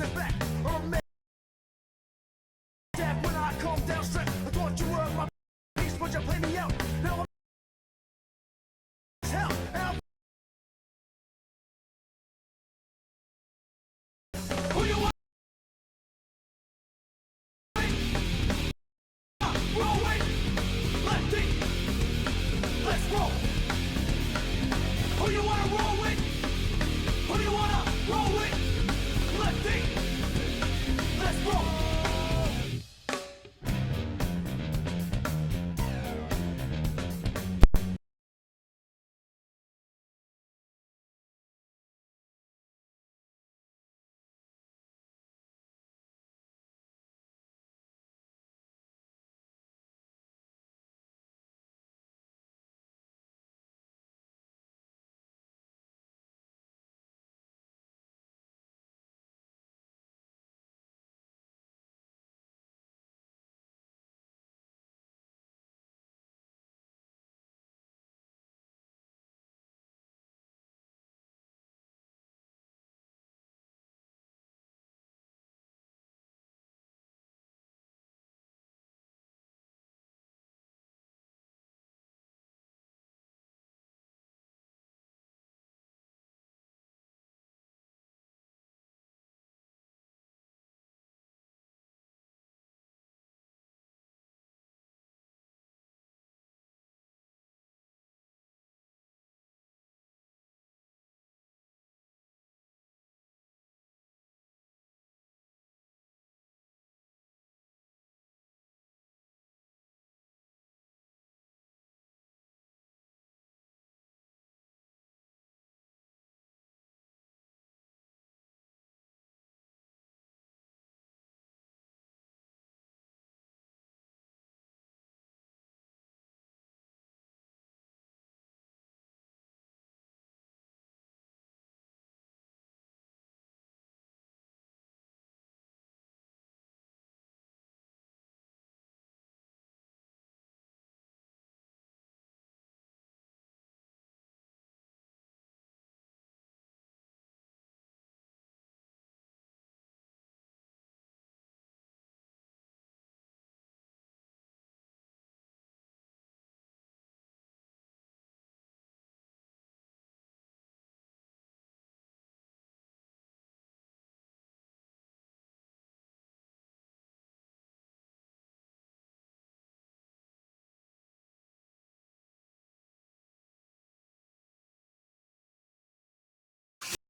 step back or I'm mad when I come down straight. I thought you were my piece, but you play me out. Now I'm hell. Now who you want? Roll with Lefty. Let's roll. Who you wanna roll with? Who you wanna roll with? Lefty. Let's roll.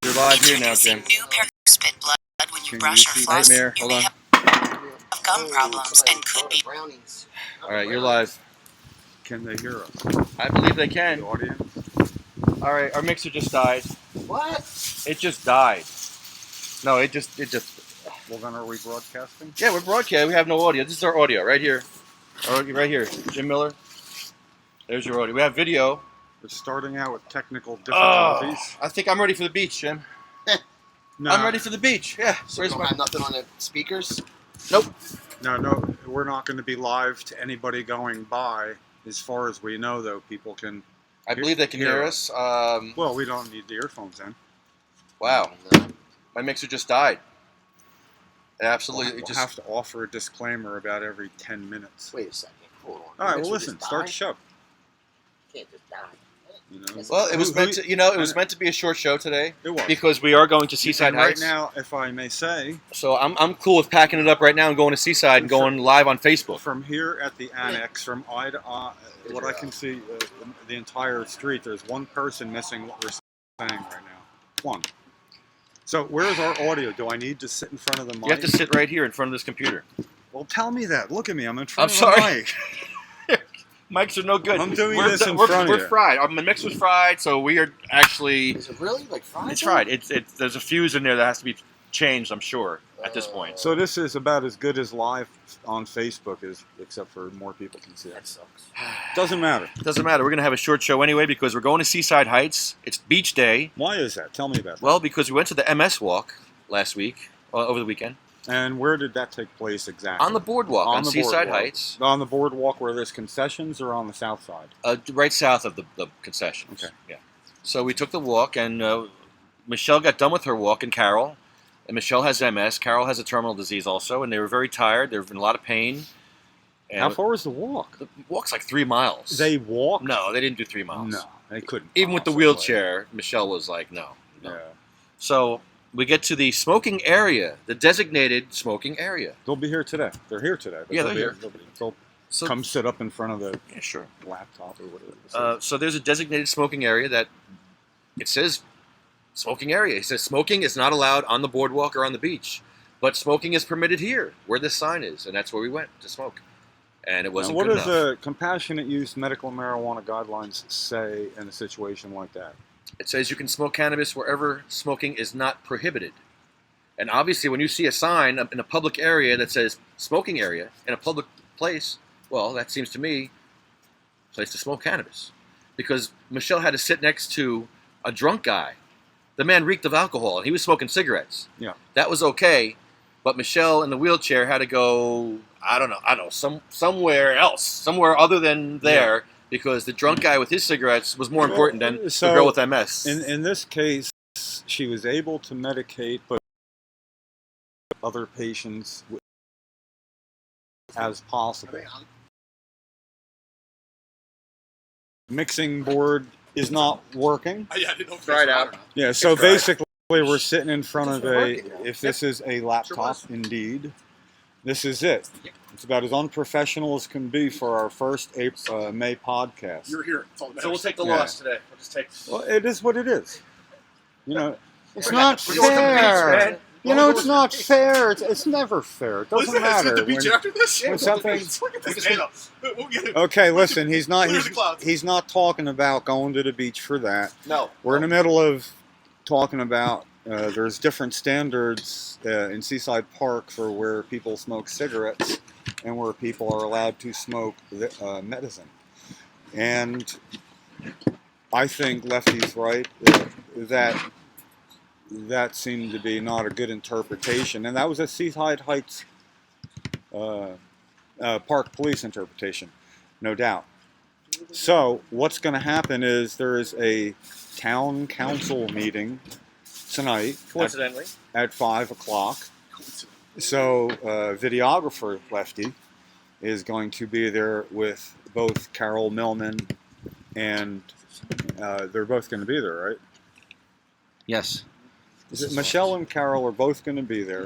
You're live here now, Jim. New pair spit blood when you brush or floss. Nightmare. Hold on. Have gum problems and could be. All right, you're live. Can they hear us? I believe they can. The audience? All right, our mixer just died. What? It just died. No, it just. Well, then are we broadcasting? Yeah, we're broadcasting. We have no audio. This is our audio right here. Right here, Jim Miller. There's your audio. We have video. We're starting out with technical difficulties. I think I'm ready for the beach, Jim. No, I'm ready for the beach. Yeah. So you don't have nothing on the speakers? Nope. No, we're not going to be live to anybody going by. As far as we know, though, people can. I believe they can hear us. Well, we don't need the earphones then. Wow. My mixer just died. It absolutely. We'll just have to offer a disclaimer about every 10 minutes. Wait a second. Hold on. All right, Mixer well, listen. just Start died? the show. Can't just die. You know? Well, it was meant to. It was meant to be a short show today. It was. Because we are going to Seaside And right Heights. now, if I may say, So I'm cool with packing it up right now and going to Seaside and going live on Facebook. from here at the annex, from eye to eye, what I can see, the entire street, there's one person missing what we're saying right now. One. So where's our audio? Do I need to sit in front of the mic? You have to sit right here in front of this computer. Well, tell me that. Look at me. I'm in front I'm of sorry. the mic. Mics are no good. I'm doing we're, this in we're, front we're of you. fried. Our mix was fried, so we are actually. Is it really like fried? It's fried. It's there's a fuse in there that has to be changed. I'm sure at this point. So this is about as good as live on Facebook is, except for more people can see it. That sucks. Doesn't matter. Doesn't matter. We're gonna have a short show anyway because we're going to Seaside Heights. It's beach day. Why is that? Tell me about that. Well, because we went to the MS Walk last week, over the weekend, And where did that take place exactly? on the boardwalk on the Seaside boardwalk. Heights, On the boardwalk where there's concessions, or on the south side? right south of the concessions. Okay. Yeah. So we took the walk, and Michelle got done with her walk, and Carol, And Michelle has MS. Carol has a terminal disease also, and they were very tired. They were in a lot of pain. And How far was the walk? the walk's like 3 miles. They walked? No, they didn't do 3 miles. No, they couldn't. Even with the possibly. wheelchair, Michelle was like, no. Yeah. So we get to the smoking area, the designated smoking area. They'll be here today. They're here today. Yeah, they'll they're be- here. They'll So, come sit up in front of the yeah, sure. laptop or whatever. This is. So there's a designated smoking area that it says smoking area. It says smoking is not allowed on the boardwalk or on the beach, but smoking is permitted here, where this sign is, and that's where we went to smoke. And it wasn't Now, what good does enough. the compassionate use medical marijuana guidelines say in a situation like that? It says you can smoke cannabis wherever smoking is not prohibited. And obviously, when you see a sign in a public area that says smoking area in a public place, well, that seems to me a place to smoke cannabis. Because Michelle had to sit next to a drunk guy. The man reeked of alcohol, and he was smoking cigarettes. Yeah. That was okay, but Michelle in the wheelchair had to go, I don't know, somewhere else, somewhere other than there, because the drunk guy with his cigarettes was more important than the girl with MS. In this case, she was able to medicate, but other patients as possible. Mixing board is not working. Yeah, I didn't know if Try it it's out. or not. Yeah, so Try it. basically we're sitting in front of It's a, working. if this is a laptop, indeed, this is it. It's about as unprofessional as can be for our first May podcast. You're here. It's all that So we'll matters. take the Yeah. loss today. We'll just take. Well, it is what it is. You know, it's We're not going to the beach, fair. man. You know, it's not fair. It's never fair. It doesn't matter. The beach when- after this? when something- Look at this. Hey, no. We'll get it. Okay, listen. He's not. Clear the clouds. He's not talking about going to the beach for that. No. We're in the middle of talking about there's different standards in Seaside Park for where people smoke cigarettes and where people are allowed to smoke medicine. And I think Lefty's right that seemed to be not a good interpretation, and that was a Seaside Heights Park Police interpretation, no doubt. So what's going to happen is there is a town council meeting tonight Coincidentally. at 5 o'clock. So videographer Lefty is going to be there with both Carol Millman and they're both going to be there, right? Yes. Michelle and Carol are both going to be there,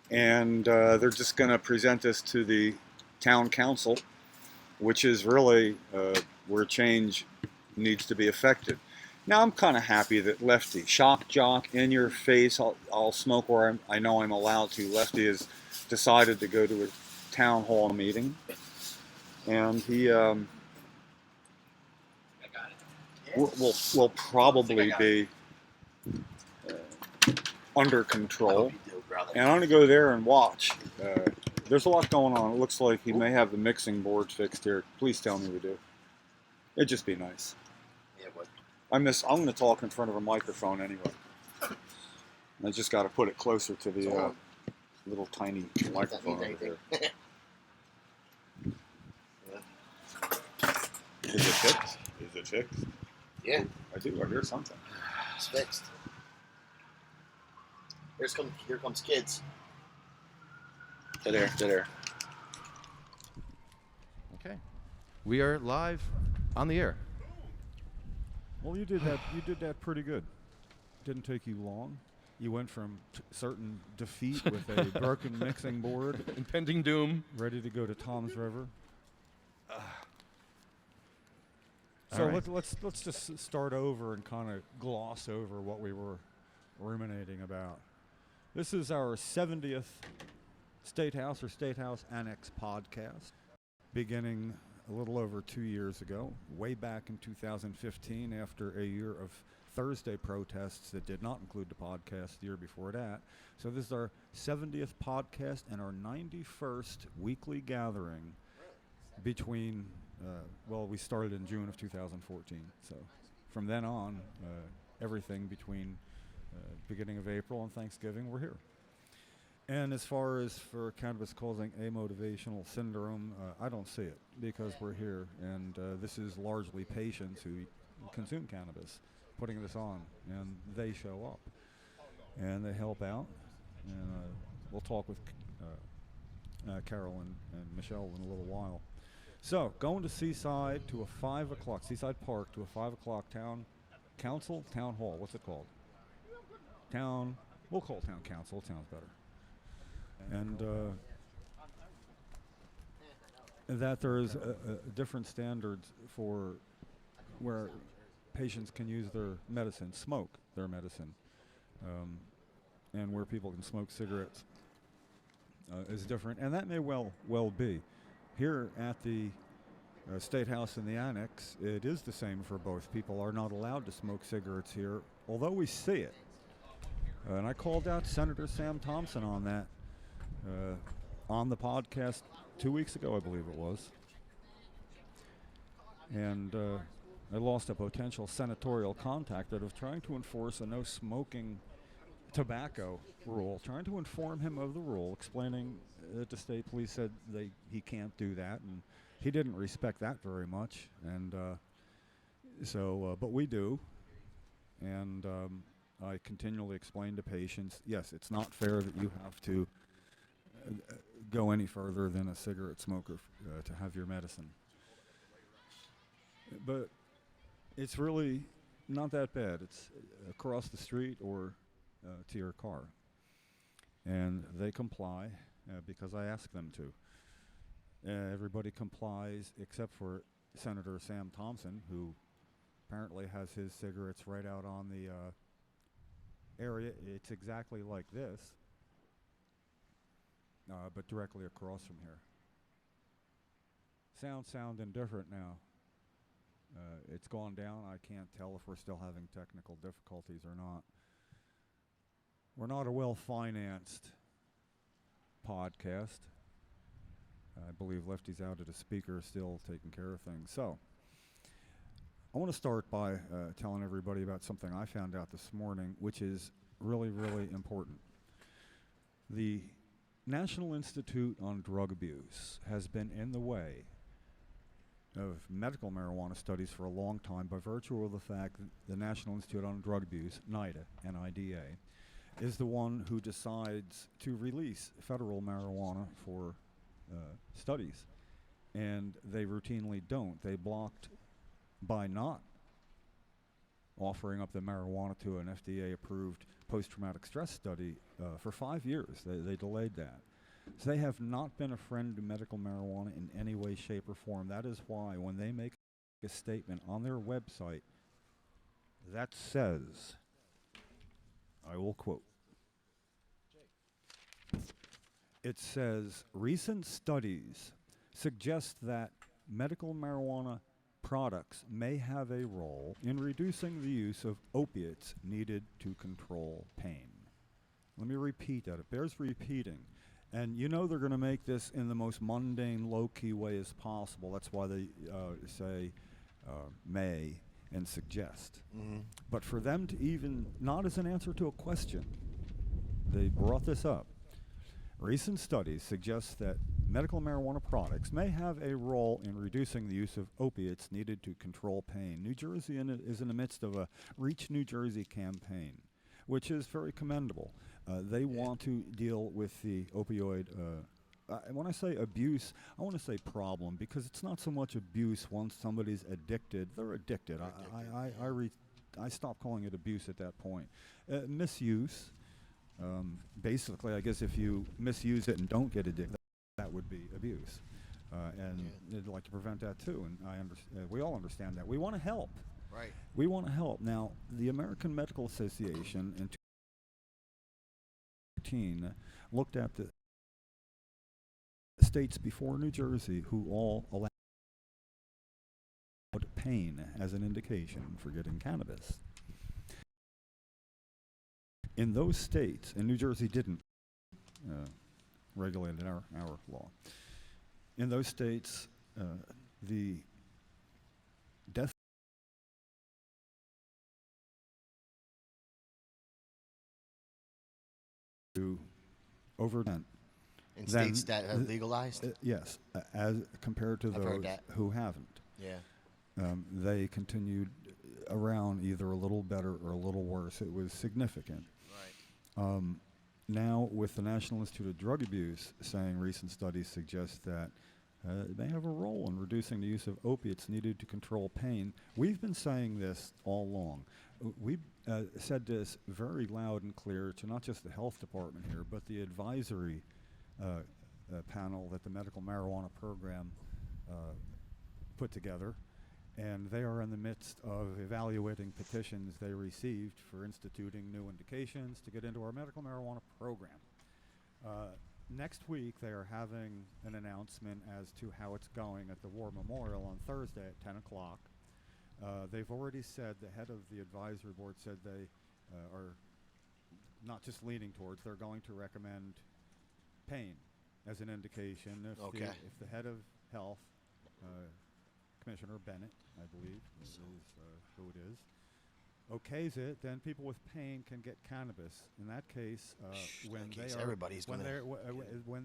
and they're just going to present this to the town council, which is really where change needs to be effected. Now, I'm kind of happy that Lefty, shock jock, in your face, I'll smoke where I know I'm allowed to. Lefty has decided to go to a town hall meeting, and he will probably be under control. And I'm going to go there and watch. There's a lot going on. It looks like he may have the mixing board fixed here. Please tell me we do. It'd just be nice. Yeah, what? I'm going to talk in front of a microphone anyway. I just got to put it closer to the little tiny microphone over there. Is it fixed? Is it fixed? Yeah, I do. I hear something. it's fixed. Here comes kids. They're there. Okay. We are live on the air. Well, you did that. You did that pretty good. Didn't take you long. You went from certain defeat with a broken mixing board, Impending doom. ready to go to Tom's River. All So right. let's just start over and kind of gloss over what we were ruminating about. This is our 70th State House or State House Annex podcast, beginning a little over 2 years ago, way back in 2015, after a year of Thursday protests that did not include the podcast the year before that. So this is our 70th podcast and our 91st weekly gathering between, we started in June of 2014. So from then on, everything between beginning of April and Thanksgiving, we're here. And as far as for cannabis causing amotivational syndrome, I don't see it because we're here, and this is largely patients who consume cannabis putting this on, and they show up and they help out. and we'll talk with Carol and Michelle in a little while. So, going to Seaside to a 5 o'clock, Seaside Park to a 5 o'clock town hall, what's it called? We'll call it town council, it sounds better. And that there is different standards for where patients can use their medicine, smoke their medicine, and where people can smoke cigarettes is different, and that may well be. Here at the State House in the Annex, it is the same for both. People are not allowed to smoke cigarettes here, although we see it. And I called out Senator Sam Thompson on that on the podcast 2 weeks ago, I believe it was. And I lost a potential senatorial contact that of trying to enforce a no smoking tobacco rule, trying to inform him of the rule, explaining that the state police said he can't do that, and he didn't respect that very much. And but we do. And I continually explain to patients, yes, it's not fair that you have to go any further than a cigarette smoker to have your medicine. But it's really not that bad. It's across the street or to your car. And they comply because I ask them to. Everybody complies except for Senator Sam Thompson, who apparently has his cigarettes right out on the area. It's exactly like this, but directly across from here. Sound indifferent now. It's gone down. I can't tell if we're still having technical difficulties or not. We're not a well-financed podcast. I believe Lefty's out at a speaker still taking care of things. So, I want to start by telling everybody about something I found out this morning, which is really, really important. The National Institute on Drug Abuse has been in the way of medical marijuana studies for a long time by virtue of the fact that the National Institute on Drug Abuse, NIDA, N-I-D-A, is the one who decides to release federal marijuana for studies. And they routinely don't. They blocked by not offering up the marijuana to an FDA-approved post-traumatic stress study for 5 years. They delayed that. So they have not been a friend to medical marijuana in any way, shape, or form. That is why when they make a statement on their website that says, I will quote, it says, recent studies suggest that medical marijuana products may have a role in reducing the use of opiates needed to control pain. Let me repeat that. It bears repeating. And you know they're going to make this in the most mundane, low-key way as possible. That's why they say may and suggest. Mm-hmm. But for them to even, not as an answer to a question, they brought this up. Recent studies suggest that medical marijuana products may have a role in reducing the use of opiates needed to control pain. New Jersey is in the midst of a Reach New Jersey campaign, which is very commendable. They want to deal with the opioid, when I say abuse, I want to say problem, because it's not so much abuse once somebody's addicted. They're addicted. I stop calling it abuse at that point. Misuse. Basically, I guess if you misuse it and don't get addicted, that would be abuse. And they'd like to prevent that too, and we all understand that. We want to help. Right. We want to help. Now, the American Medical Association in 2013 looked at the states before New Jersey who all allowed pain as an indication for getting cannabis. In those states, and New Jersey didn't regulate our law, in those states, the death to overdone. In states that have legalized? Yes, as compared to I've heard those that. who haven't. Yeah. They continued around either a little better or a little worse. It was significant. Right. now with the National Institute of Drug Abuse saying recent studies suggest that it may have a role in reducing the use of opiates needed to control pain. We've been saying this all along. We said this very loud and clear to not just the health department here, but the advisory panel that the medical marijuana program put together. And they are in the midst of evaluating petitions they received for instituting new indications to get into our medical marijuana program. Next week, they are having an announcement as to how it's going at the War Memorial on Thursday at 10 o'clock. They've already said, the head of the advisory board said they are not just leaning towards, they're going to recommend pain as an indication. If the head of health, Commissioner Bennett, I believe, is who it is, okays it, then people with pain can get cannabis. In that case, when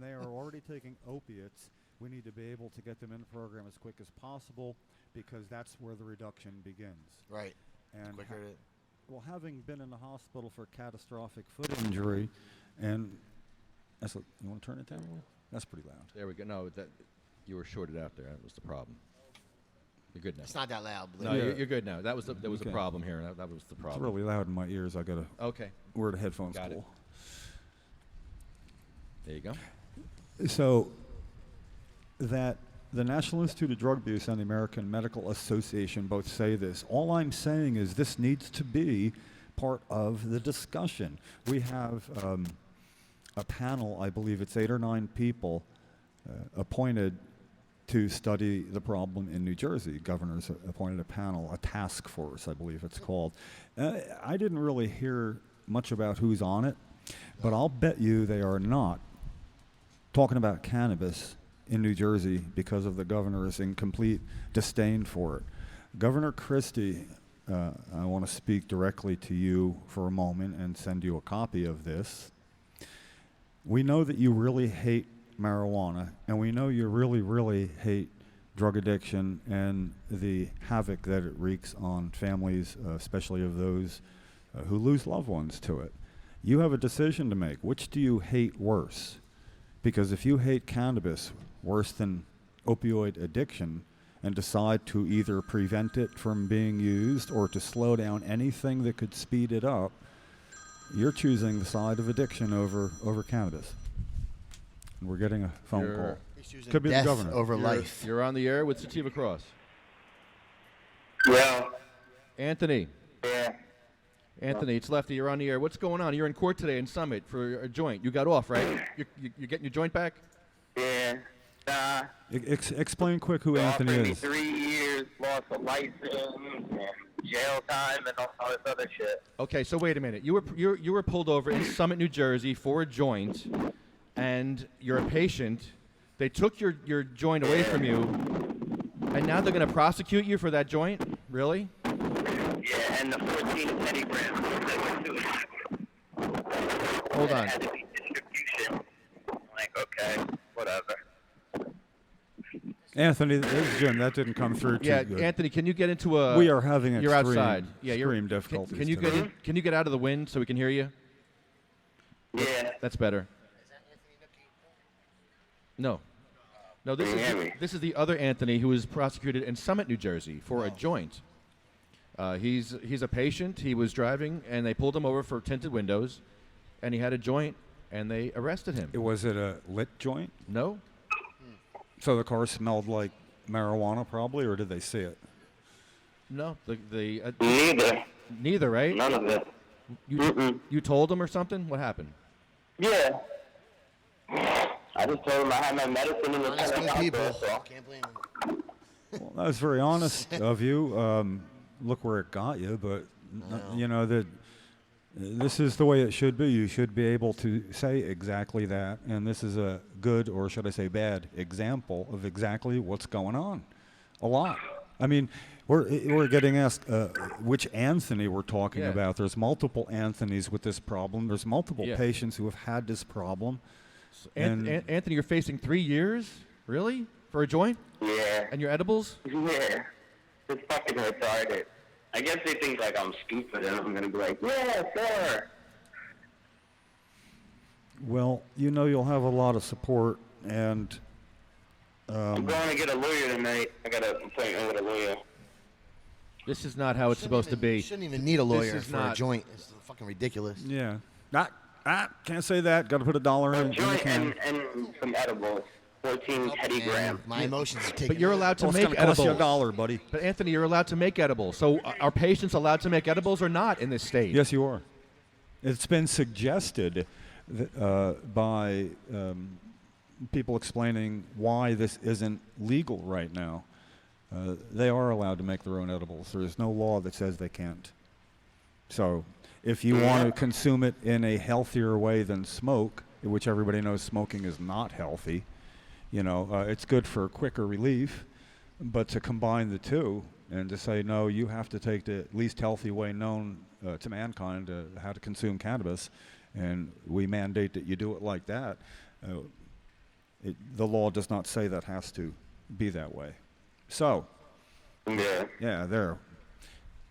they are already taking opiates, we need to be able to get them in the program as quick as possible because that's where the reduction begins. Right. And well, having been in the hospital for catastrophic foot injury, and you want to turn it down? That's pretty loud. There we go. No, that you were shorted out there. That was the problem. You're good now. It's not that loud. No, you're good now. That was the problem here. That was the problem. It's really loud in my ears. I gotta wear the headphones. Got it. There you go. So that the National Institute of Drug Abuse and the American Medical Association both say this. All I'm saying is this needs to be part of the discussion. We have a panel, I believe it's 8 or 9 people appointed to study the problem in New Jersey. Governor's appointed a panel, a task force, I believe it's called. I didn't really hear much about who's on it, but I'll bet you they are not talking about cannabis in New Jersey because of the governor's incomplete disdain for it. Governor Christie, I want to speak directly to you for a moment and send you a copy of this. We know that you really hate marijuana, and we know you really, really hate drug addiction and the havoc that it wreaks on families, especially of those who lose loved ones to it. You have a decision to make. Which do you hate worse? Because if you hate cannabis worse than opioid addiction and decide to either prevent it from being used or to slow down anything that could speed it up, you're choosing the side of addiction over cannabis. We're getting a phone call. Could be the governor. Over life. You're on the air with Sativa Cross. Yeah. Anthony. Yeah. Anthony, it's Lefty. You're on the air. What's going on? You're in court today in Summit for a joint. You got off, right? You're getting your joint back? Yeah. Explain quick who Anthony offered me is. 3 years, lost a license, and jail time, and all this other shit. Okay, so wait a minute. You were pulled over in Summit, New Jersey for a joint, and you're a patient. They took your joint away from you, and now they're going to prosecute you for that joint? Really? Yeah, and the 14 pentagrams that were too. Hold on. Had to be distribution. I'm like, okay, whatever. Anthony, this is Jim. That didn't come through too good. Yeah, Anthony, can you get into a... We are having You're outside. Yeah, extreme difficulties. Can you get out of the wind so we can hear you? Yeah. That's better. No, this is the other Anthony who was prosecuted in Summit, New Jersey for a joint. He's a patient. He was driving, and they pulled him over for tinted windows, and he had a joint, and they arrested him. Was it a lit joint? No. So the car smelled like marijuana, probably, or did they see it? No. Neither. Neither, right? None of it. You told him or something? What happened? Yeah. I just told him I had my medicine in the people. so. Can't blame them. Well, that was very honest of you. Look where it got you, but you know that this is the way it should be. You should be able to say exactly that, and this is a good, or should I say bad, example of exactly what's going on. A lot. I mean, we're getting asked which Anthony we're talking about. There's multiple Anthonys with this problem. There's multiple patients who have had this problem. Anthony, you're facing 3 years? Really? For a joint? Yeah. And your edibles? Yeah. It's fucking retarded. I guess they think like I'm stupid and I'm gonna be like, yeah, sure. Well, you know you'll have a lot of support, and I'm going to get a lawyer tonight. I got an appointment with a lawyer. This is not how it's supposed to be. You shouldn't even need a lawyer is for a not- joint. It's fucking ridiculous. yeah. Can't say that. Got to put $1 A in the joint can. and some edibles. 14 Teddy grams. My emotions are taken. But you're allowed to Well, it's make gonna cost edibles. you $1, buddy. But Anthony, you're allowed to make edibles. So are patients allowed to make edibles or not in this state? Yes, you are. It's been suggested by people explaining why this isn't legal right now. They are allowed to make their own edibles. There is no law that says they can't. So if you want to consume it in a healthier way than smoke, which everybody knows smoking is not healthy, you know, it's good for quicker relief, but to combine the two and to say, no, you have to take the least healthy way known to mankind how to consume cannabis, and we mandate that you do it like that, the law does not say that has to be that way. So, yeah, there.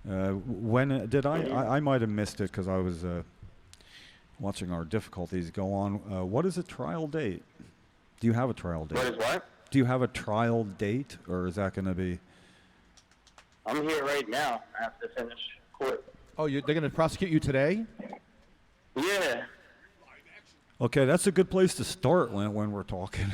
When did I might have missed it because I was watching our difficulties go on. What is a trial date? Do you have a trial date? What is what? Do you have a trial date, or is that going to be? I'm here right now. I have to finish court. Oh, they're going to prosecute you today? Yeah. Okay, that's a good place to start when we're talking.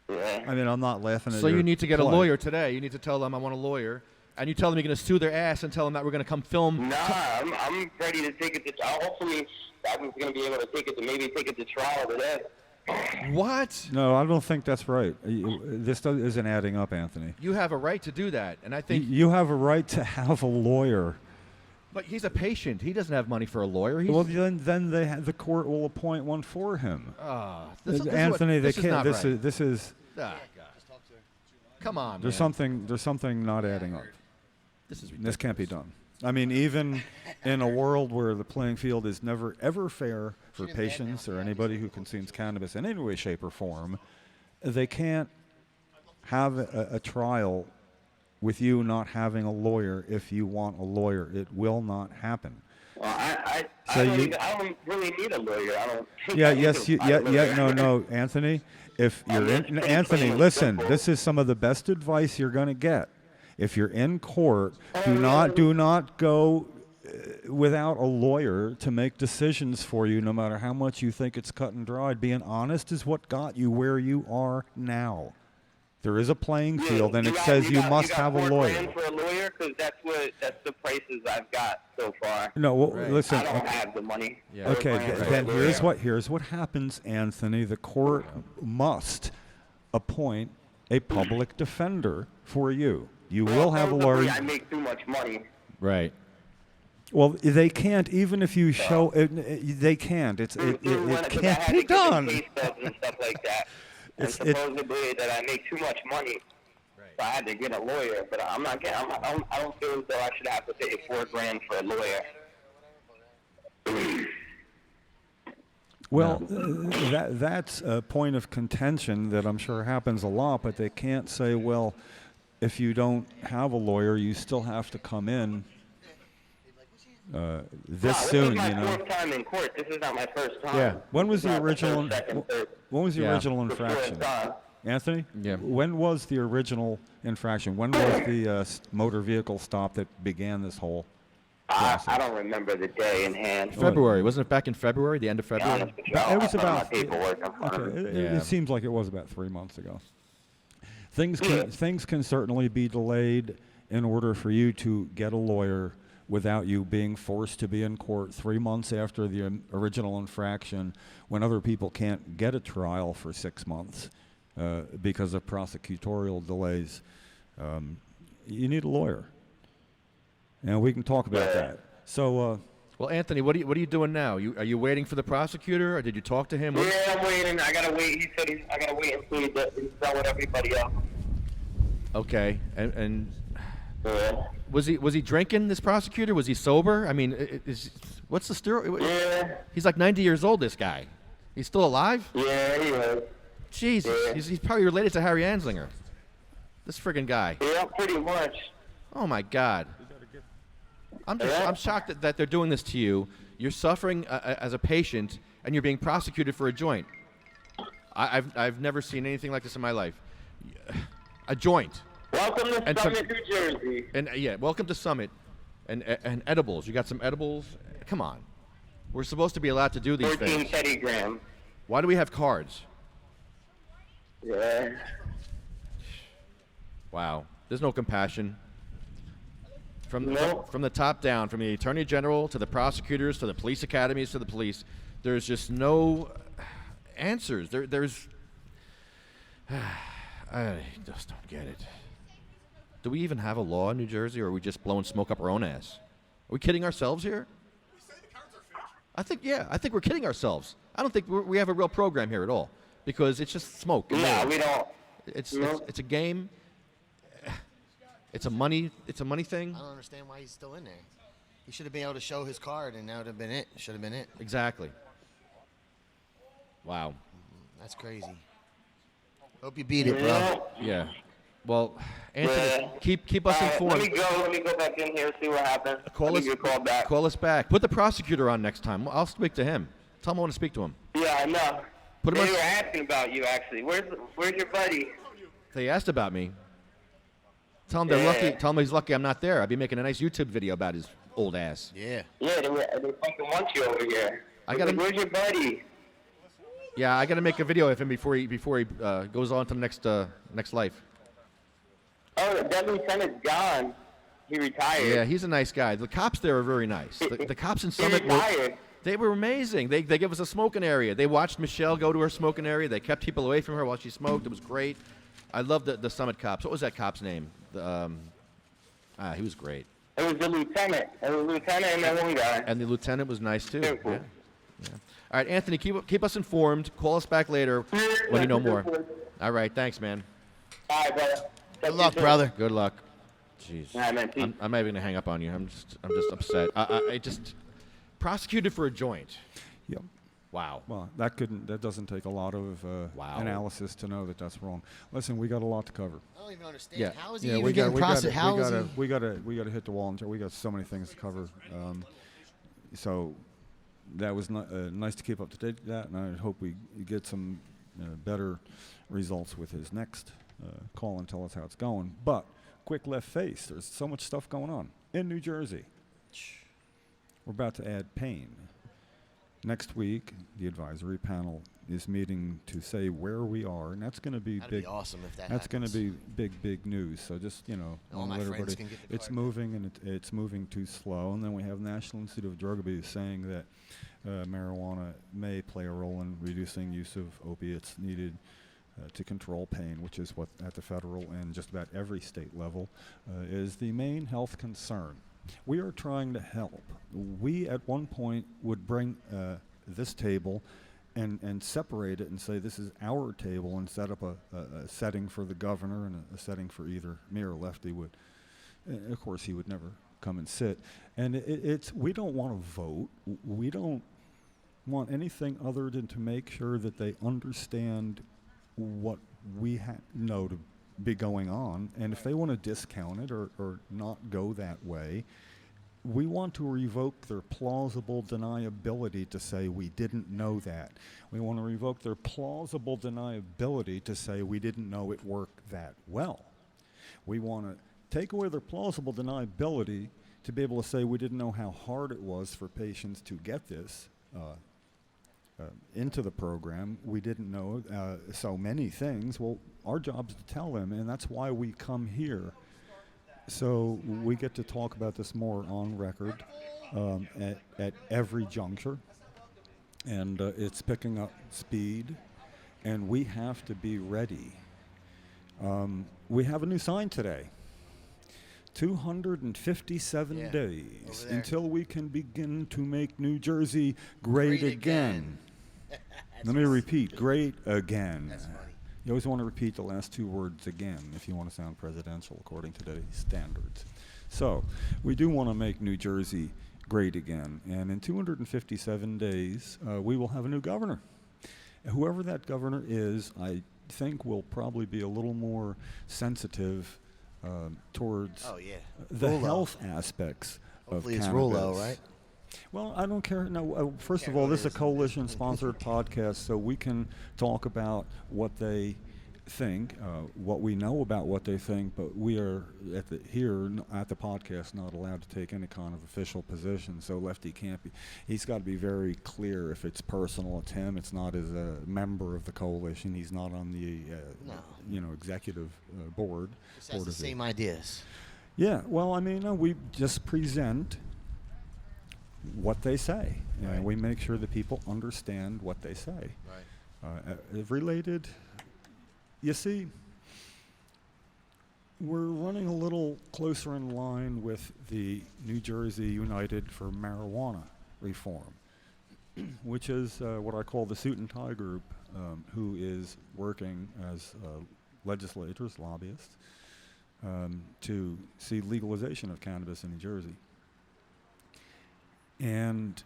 Yeah. I mean, I'm not laughing at So your you need to get a plight. lawyer today. You need to tell them I want a lawyer. And you tell them you're going to sue their ass and tell them that we're going to come film. Nah, I'm ready to take it to trial. Hopefully, I'm going to be able to take it to trial today. What? No, I don't think that's right. This isn't adding up, Anthony. You have a right to do that. And I think... You have a right to have a lawyer. But he's a patient. He doesn't have money for a lawyer. He's, Well, then the court will appoint one for him. Anthony, they can't. This is. Ah, God. Come on, There's man. something not adding up. This is ridiculous. This can't be done. I mean, even in a world where the playing field is never ever fair for patients or anybody who consumes cannabis in any way, shape, or form, they can't have a trial with you not having a lawyer. If you want a lawyer, it will not happen. Well, I So don't really need a lawyer. I don't think I need to find a lawyer. No, Anthony. If you're Anthony, listen. This is some of the best advice you're going to get. If you're in court, do not go without a lawyer to make decisions for you, no matter how much you think it's cut and dried. Being honest is what got you where you are now. There is a playing field, and it says you must have a lawyer. For a lawyer, because that's the prices I've got so far. No, well, Right. listen. I don't have the money. Yeah. Okay, For a then lawyer. here's what happens, Anthony. The court must appoint a public defender for you. You will have a lawyer. I make too much money. Right. Well, they can't. Even if you show it, they can't. It can't be done. Case studies and stuff like that. And supposedly that I make too much money, so I had to get a lawyer. But I'm not getting. I don't feel as though I should have to pay $4,000 for a lawyer. Well, that's a point of contention that I'm sure happens a lot, but they can't say, well, if you don't have a lawyer, you still have to come in this soon, This is you my know. fourth time in court. This is not my first time. Yeah. When was This is the not original? first, second, third. When was the Yeah. original The fourth infraction? time. Anthony? Yeah. When was the original infraction? When was the motor vehicle stop that began this whole process? I don't remember the day in hand. February. Wasn't it back in February, the end of To be February? honest with you, I It was don't have my about. paperwork in front of Okay, me. it seems like it was about 3 months ago. Things can certainly be delayed in order for you to get a lawyer without you being forced to be in court 3 months after the original infraction, when other people can't get a trial for 6 months because of prosecutorial delays. You need a lawyer, and we can talk about that. So. Well, Anthony, what are you doing now? Are you waiting for the prosecutor, or did you talk to him? Yeah, I'm waiting. I gotta wait. He said I gotta wait until he's done with everybody else. Okay, and Yeah. was he drinking, this prosecutor? Was he sober? I mean, what's the story? Yeah. He's like 90 years old. This guy, he's still alive? Yeah, he was. Jesus, Yeah. he's probably related to Harry Anslinger. This friggin' guy. Yeah, pretty much. Oh my God. I'm shocked that they're doing this to you. You're suffering as a patient, and you're being prosecuted for a joint. I've never seen anything like this in my life. A joint. Welcome to And Summit, New Jersey. And welcome to Summit. And edibles. You got some edibles? Come on. We're supposed to be allowed to do these 14 things. Teddy Graham. Why do we have cards? Yeah. Wow. There's no compassion. From No. the top down, from the Attorney General to the prosecutors to the police academies to the police, there's just no answers. There's I just don't get it. Do we even have a law in New Jersey, or are we just blowing smoke up our own ass? Are we kidding ourselves here? I think we're kidding ourselves. I don't think we have a real program here at all, because it's just smoke. No, we don't. It's a game. It's a money thing. I don't understand why he's still in there. He should have been able to show his card, and that would have been it. Should have been it. Exactly. Wow. That's crazy. Hope you beat it, bro. Yeah. Well, Anthony, keep us informed. Let me go back in here and see what happens. Call us back. Put the prosecutor on next time. I'll speak to him. Tell him I want to speak to him. Yeah, I know. Put him They on. were asking about you, actually. Where's your buddy? They asked about me. Tell him they're lucky. Tell him he's lucky I'm not there. I'd be making a nice YouTube video about his old ass. Yeah. Yeah, they fucking want you over here. Where's your buddy? Yeah, I got to make a video of him before he goes on to the next life. Oh, the Devin Lieutenant's gone. He retired. Yeah, he's a nice guy. The cops there are very nice. The cops in Summit they were amazing. They gave us a smoking area. They watched Michelle go to her smoking area. They kept people away from her while she smoked. It was great. I love the Summit cops. What was that cop's name? He was great. It was the lieutenant. It was the lieutenant and that one guy. And the lieutenant was nice too. Very cool. Yeah. All right, Anthony, keep us informed. Call us back later when you know more. All right, thanks, man. All right, brother. Good luck, brother. Good luck. Jeez. All right, man. Peace. I'm not even gonna hang up on you. I'm just upset. I just prosecuted for a joint. Yep. Wow. Well, that doesn't take a lot of analysis to know that that's wrong. Listen, we got a lot to cover. I don't even understand. Yeah. How is he even getting processed? How is he? We got to hit the wall. We got so many things to cover. So that was nice to keep up to date with that, and I hope we get some better results with his next call and tell us how it's going. But quick left face. There's so much stuff going on in New Jersey. We're about to add pain. Next week, the advisory panel is meeting to say where we are, and that's going to be That'd big. be awesome if that That's going to happens. be big news. So just All my let friends everybody. can get the It's card. moving, and it's moving too slow. And then we have National Institute of Drug Abuse saying that marijuana may play a role in reducing use of opiates needed to control pain, which is what at the federal and just about every state level is the main health concern. We are trying to help. We at one point would bring this table and separate it and say this is our table and set up a setting for the governor and a setting for either me or Lefty would. Of course, he would never come and sit. And it's we don't want to vote. We don't want anything other than to make sure that they understand what we know to be going on. And if they want to discount it or not go that way, we want to revoke their plausible deniability to say we didn't know that. We want to revoke their plausible deniability to say we didn't know it worked that well. We want to take away their plausible deniability to be able to say we didn't know how hard it was for patients to get this into the program. We didn't know so many things. Well, our job is to tell them, and that's why we come here. So we get to talk about this more on record at every juncture, and it's picking up speed, and we have to be ready. We have a new sign today. 257 days until we can begin to make New Jersey great again. Let me repeat, great again. That's funny. You always want to repeat the last two words again if you want to sound presidential according to today's standards. So we do want to make New Jersey great again. And in 257 days, we will have a new governor. Whoever that governor is, I think will probably be a little more sensitive towards the health aspects Hopefully of it's cannabis. Rulo, right? Well, I don't care. No, first of all, this is a coalition-sponsored podcast, so we can talk about what they think, what we know about what they think, but we are at the podcast not allowed to take any kind of official position. So Lefty can't be. He's got to be very clear if it's personal to him. It's not as a member of the coalition. He's not on the executive board. Just has the same ideas. Yeah. Well, I mean, we just present what they say, and we make sure that people understand what they say. Right. Related. You see, we're running a little closer in line with the New Jersey United for Marijuana Reform, which is what I call the suit and tie group, who is working as legislators, lobbyists, to see legalization of cannabis in New Jersey. And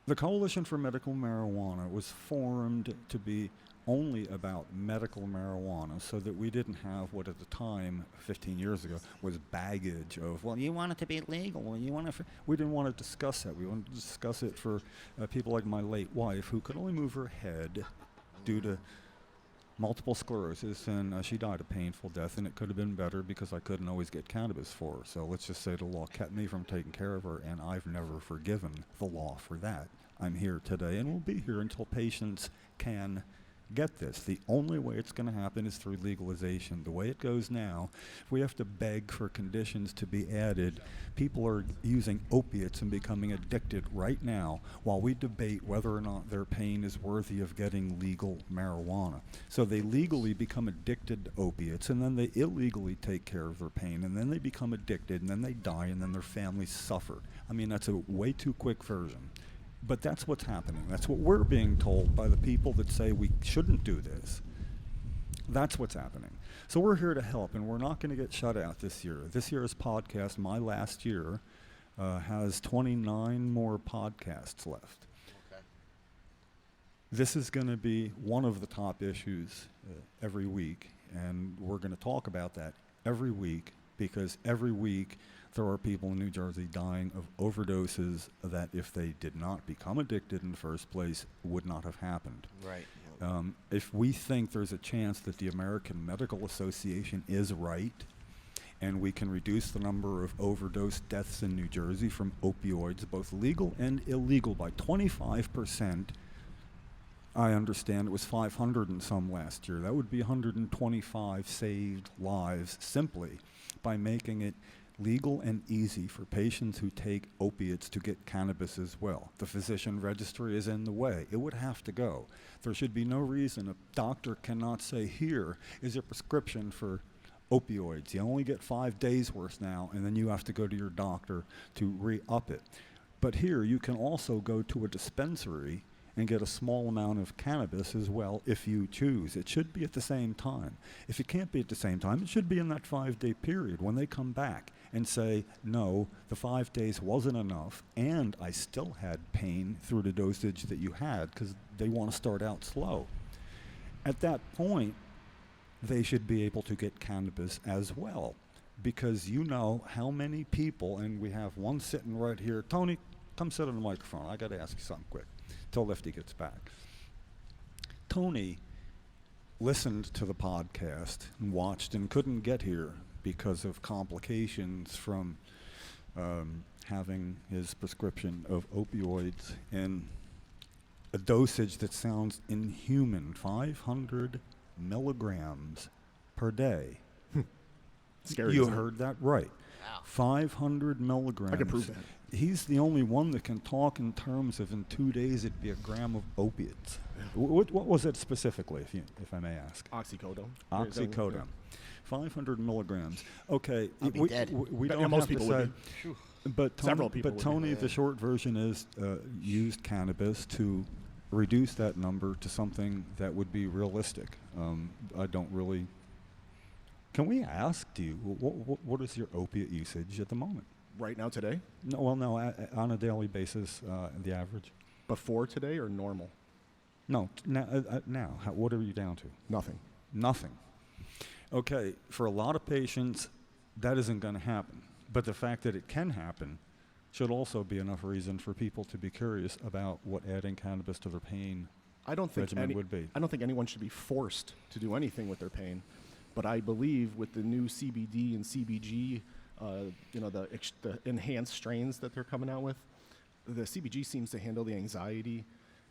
the Coalition for Medical Marijuana was formed to be only about medical marijuana, so that we didn't have what at the time, 15 years ago, was baggage of, well, you want it to be legal, or you want it. We didn't want to discuss that. We wanted to discuss it for people like my late wife, who could only move her head due to multiple sclerosis, and she died a painful death, and it could have been better because I couldn't always get cannabis for her. So let's just say the law kept me from taking care of her, and I've never forgiven the law for that. I'm here today, and will be here until patients can get this. The only way it's going to happen is through legalization. The way it goes now, if we have to beg for conditions to be added, people are using opiates and becoming addicted right now while we debate whether or not their pain is worthy of getting legal marijuana. So they legally become addicted to opiates, and then they illegally take care of their pain, and then they become addicted, and then they die, and then their families suffer. I mean, that's a way too quick version. But that's what's happening. That's what we're being told by the people that say we shouldn't do this. That's what's happening. So we're here to help, and we're not going to get shut out this year. This year's podcast, my last year, has 29 more podcasts left. Okay. This is going to be one of the top issues every week, and we're going to talk about that every week, because every week there are people in New Jersey dying of overdoses that, if they did not become addicted in the first place, would not have happened. Right. If we think there's a chance that the American Medical Association is right, and we can reduce the number of overdose deaths in New Jersey from opioids, both legal and illegal, by 25%, I understand it was 500 and some last year. That would be 125 saved lives simply by making it legal and easy for patients who take opiates to get cannabis as well. The physician registry is in the way. It would have to go. There should be no reason a doctor cannot say, here is a prescription for opioids. You only get 5 days worth now, and then you have to go to your doctor to re-up it. But here you can also go to a dispensary and get a small amount of cannabis as well if you choose. It should be at the same time. If it can't be at the same time, it should be in that 5-day period when they come back and say, no, the 5 days wasn't enough, and I still had pain through the dosage that you had, because they want to start out slow. At that point, they should be able to get cannabis as well, because you know how many people, and we have one sitting right here. Tony, come sit on the microphone. I got to ask you something quick till Lefty gets back. Tony listened to the podcast and watched and couldn't get here because of complications from having his prescription of opioids in a dosage that sounds inhuman, 500 milligrams per day. Scary. You heard that right. Wow. 500 milligrams. I can prove that. He's the only one that can talk in terms of in 2 days it'd be a gram of opiates. What was it specifically, if I may ask? Oxycodone. Oxycodone. 500 milligrams. Okay. I'll be dead. We But, don't yeah, most have people to would say. be. But Tony, Several people would be. Tony, the short version is used cannabis to reduce that number to something that would be realistic. I don't really. Can we ask, what is your opiate usage at the moment? Right now, today? No, well, no, on a daily basis, the average. Before today or normal? No, now. What are you down to? Nothing. Nothing. Okay, for a lot of patients, that isn't going to happen. But the fact that it can happen should also be enough reason for people to be curious about what adding cannabis to their pain I don't think regimen would be. I don't think anyone should be forced to do anything with their pain, but I believe with the new CBD and CBG, the enhanced strains that they're coming out with, the CBG seems to handle the anxiety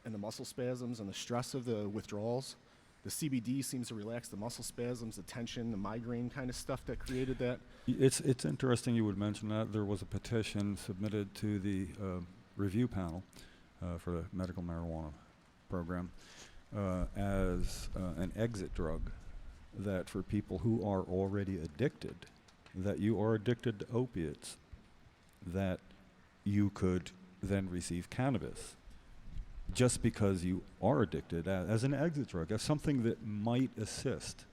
and the muscle spasms and the stress of the withdrawals. The CBD seems to relax the muscle spasms, the tension, the migraine kind of stuff that created that. It's interesting you would mention that. There was a petition submitted to the review panel for the medical marijuana program as an exit drug, that for people who are already addicted, that you are addicted to opiates, that you could then receive cannabis just because you are addicted as an exit drug, as something that might assist.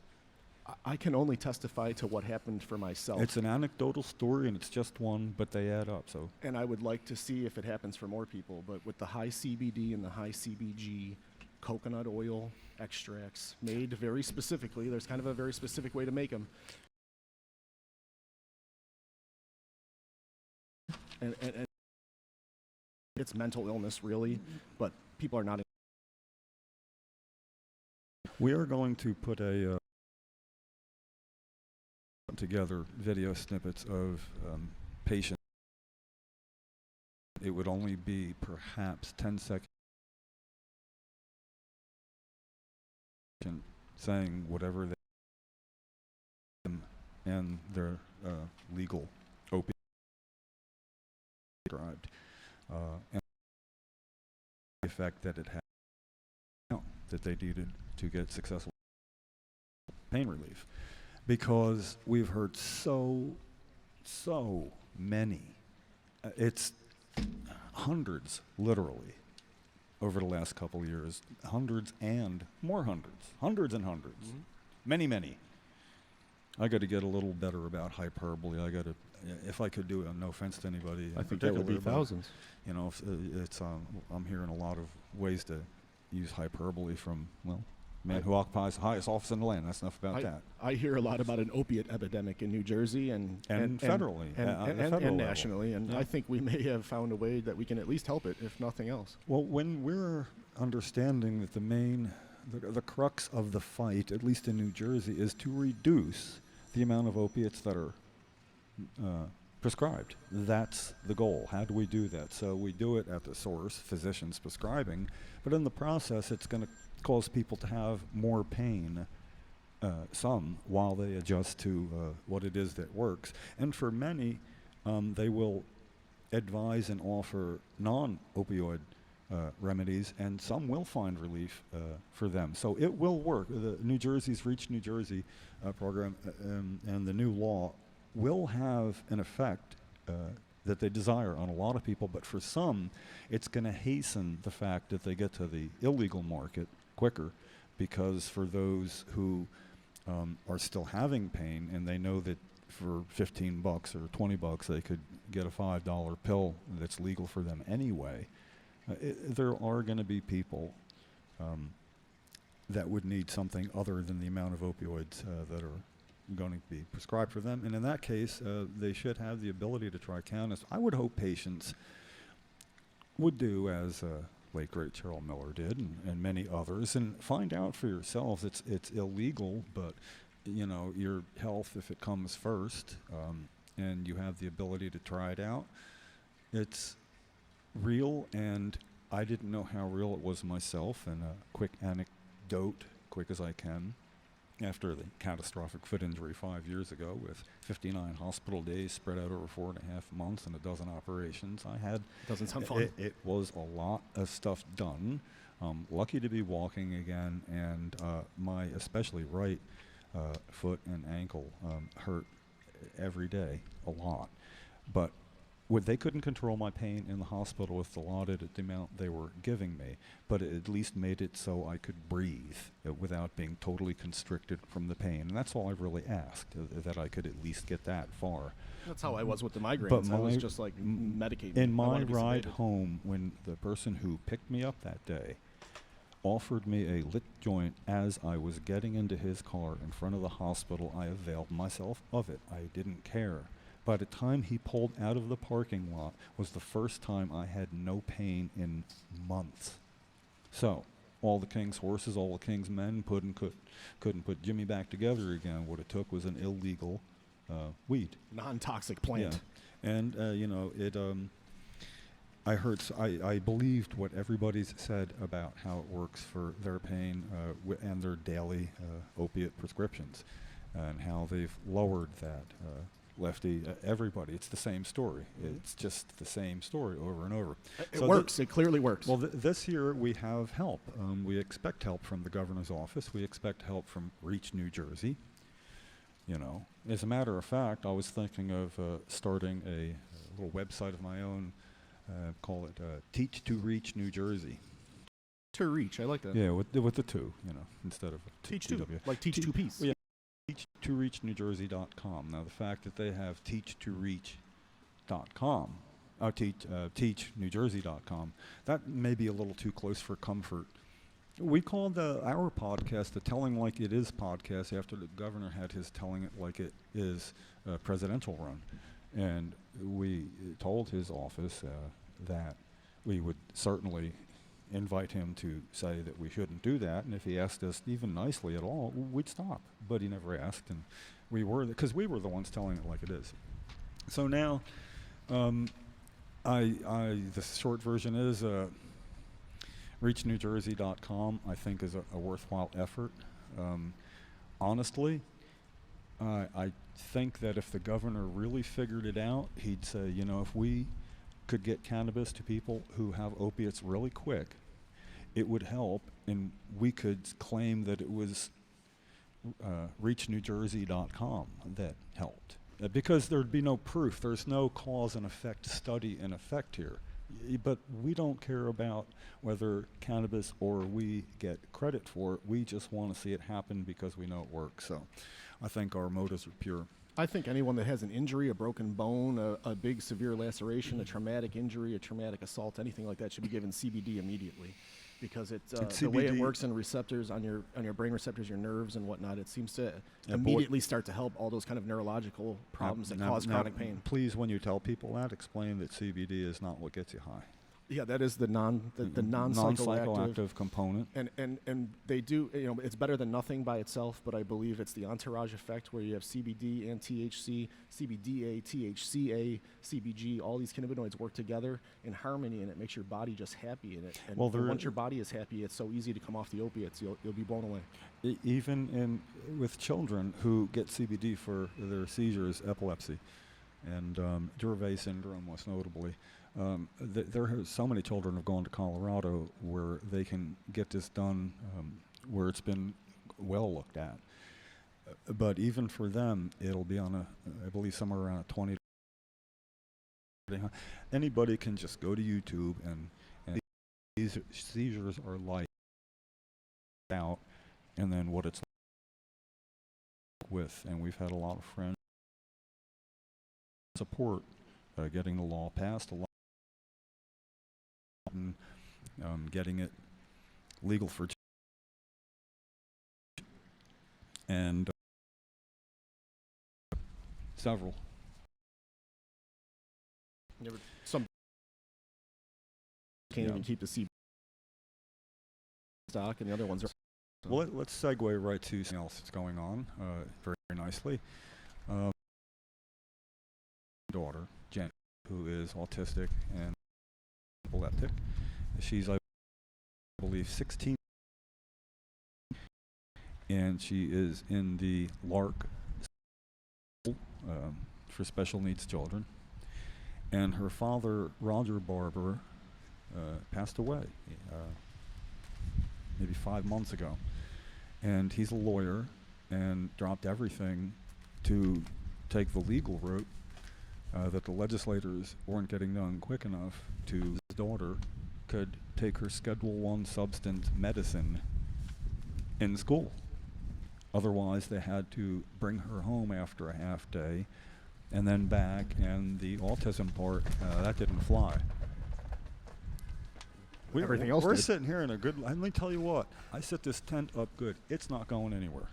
I can only testify to what happened for myself. It's an anecdotal story, and it's just one, but they add up. So, and I would like to see if it happens for more people. But with the high CBD and the high CBG, coconut oil extracts made very specifically, there's kind of a very specific way to make them. And it's mental illness, really, but people are not. We are going to put a together video snippets of patients. It would only be perhaps 10 seconds saying whatever they and their legal opiate described, and the effect that it had that they needed to get successful pain relief. Because we've heard so many, it's hundreds, literally, over the last couple of years, hundreds and more hundreds, hundreds and hundreds, many. I got to get a little better about hyperbole. I got to, if I could do it, no offense to anybody. I think that would be thousands. You know, it's I'm hearing a lot of ways to use hyperbole from, well, man who occupies the highest office in the land. That's enough about that. I hear a lot about an opiate epidemic in New Jersey and federally and nationally, and I think we may have found a way that we can at least help it, if nothing else. Well, when we're understanding that the crux of the fight, at least in New Jersey, is to reduce the amount of opiates that are prescribed. That's the goal. How do we do that? So we do it at the source, physicians prescribing, but in the process, it's going to cause people to have more pain, some, while they adjust to what it is that works. And for many, they will advise and offer non-opioid remedies, and some will find relief for them. So it will work. The New Jersey's Reach New Jersey program and the new law will have an effect that they desire on a lot of people, but for some, it's going to hasten the fact that they get to the illegal market quicker, because for those who are still having pain and they know that for $15 or $20 they could get a $5 pill that's legal for them anyway, there are going to be people that would need something other than the amount of opioids that are going to be prescribed for them. And in that case, they should have the ability to try cannabis. I would hope patients would do as late great Cheryl Miller did, and many others, and find out for yourselves. It's illegal, but you know, your health, if it comes first, and you have the ability to try it out, it's real. And I didn't know how real it was myself. And a quick anecdote, quick as I can. After the catastrophic foot injury 5 years ago, with 59 hospital days spread out over 4.5 months and a dozen operations, I had. Doesn't sound fun. It was a lot of stuff done. Lucky to be walking again, and my especially right foot and ankle hurt every day a lot. But they couldn't control my pain in the hospital with the allotted the amount they were giving me, but it at least made it so I could breathe without being totally constricted from the pain. And that's all I really asked, that I could at least get that far. That's how I was with the migraines. But I was just like medicated. In my ride home, when the person who picked me up that day offered me a lit joint as I was getting into his car in front of the hospital, I availed myself of it. I didn't care, by the time he pulled out of the parking lot was the first time I had no pain in months. So, all the king's horses, all the king's men couldn't put Jimmy back together again. What it took was an illegal weed. Non-toxic plant. Yeah. And, you know, I believed what everybody's said about how it works for their pain and their daily opiate prescriptions, and how they've lowered that. Lefty, everybody, it's the same story. It's just the same story over and over. It works. It clearly works. Well, this year we have help. We expect help from the governor's office. We expect help from Reach New Jersey. You know, as a matter of fact, I was thinking of starting a little website of my own. Call it Teach to Reach New Jersey. To reach, I like that. Yeah, with the two, you know, instead of Teach two, like teach two piece. Well, yeah, teach2reachnewjersey.com. Now, the fact that they have teach2reach.com, teachnewjersey.com, that may be a little too close for comfort. We called our podcast the Telling Like It Is podcast after the governor had his Telling It Like It Is presidential run. And we told his office that we would certainly invite him to say that we shouldn't do that, and if he asked us even nicely at all, we'd stop. But he never asked, and we were, because we were the ones telling it like it is. So now, the short version is reachnewjersey.com, I think, is a worthwhile effort. Honestly, I think that if the governor really figured it out, he'd say, you know, if we could get cannabis to people who have opiates really quick, it would help, and we could claim that it was reachnewjersey.com that helped. Because there'd be no proof. There's no cause and effect study in effect here. But we don't care about whether cannabis or we get credit for it. We just want to see it happen because we know it works. So I think our motives are pure. I think anyone that has an injury, a broken bone, a big severe laceration, a traumatic injury, a traumatic assault, anything like that should be given CBD immediately, because it's the way it works in receptors on your brain receptors, your nerves and whatnot. It seems to immediately start to help all those kind of neurological problems that cause chronic pain. Please, when you tell people that, explain that CBD is not what gets you high. Yeah, that is the non-psychoactive component. And they do, you know, it's better than nothing by itself, but I believe it's the entourage effect where you have CBD and THC, CBDA, THCA, CBG, all these cannabinoids work together in harmony, and it makes your body just happy in it. And once your body is happy, it's so easy to come off the opiates. You'll be blown away. Even with children who get CBD for their seizures, epilepsy, and Dravet syndrome most notably. There are so many children have gone to Colorado where they can get this done, where it's been well looked at. But even for them, it'll be on I believe somewhere around a 20. Anybody can just go to YouTube, and these seizures are light out, and then what it's like with. And we've had a lot of friends support getting the law passed, getting it legal for and several. Some can't even keep the CBD stock, and the other ones are. Well, let's segue right to something else that's going on very nicely. Daughter, Jen, who is autistic and epileptic. She's, I believe, 16, and she is in the LARC school for special needs children. And her father, Roger Barber, passed away maybe 5 months ago. And he's a lawyer and dropped everything to take the legal route that the legislators weren't getting done quick enough to his daughter could take her Schedule I substance medicine in school. Otherwise, they had to bring her home after a half day and then back, and the autism part, that didn't fly. Everything else we're did. sitting here in a good, let me tell you what, I set this tent up good. It's not going anywhere.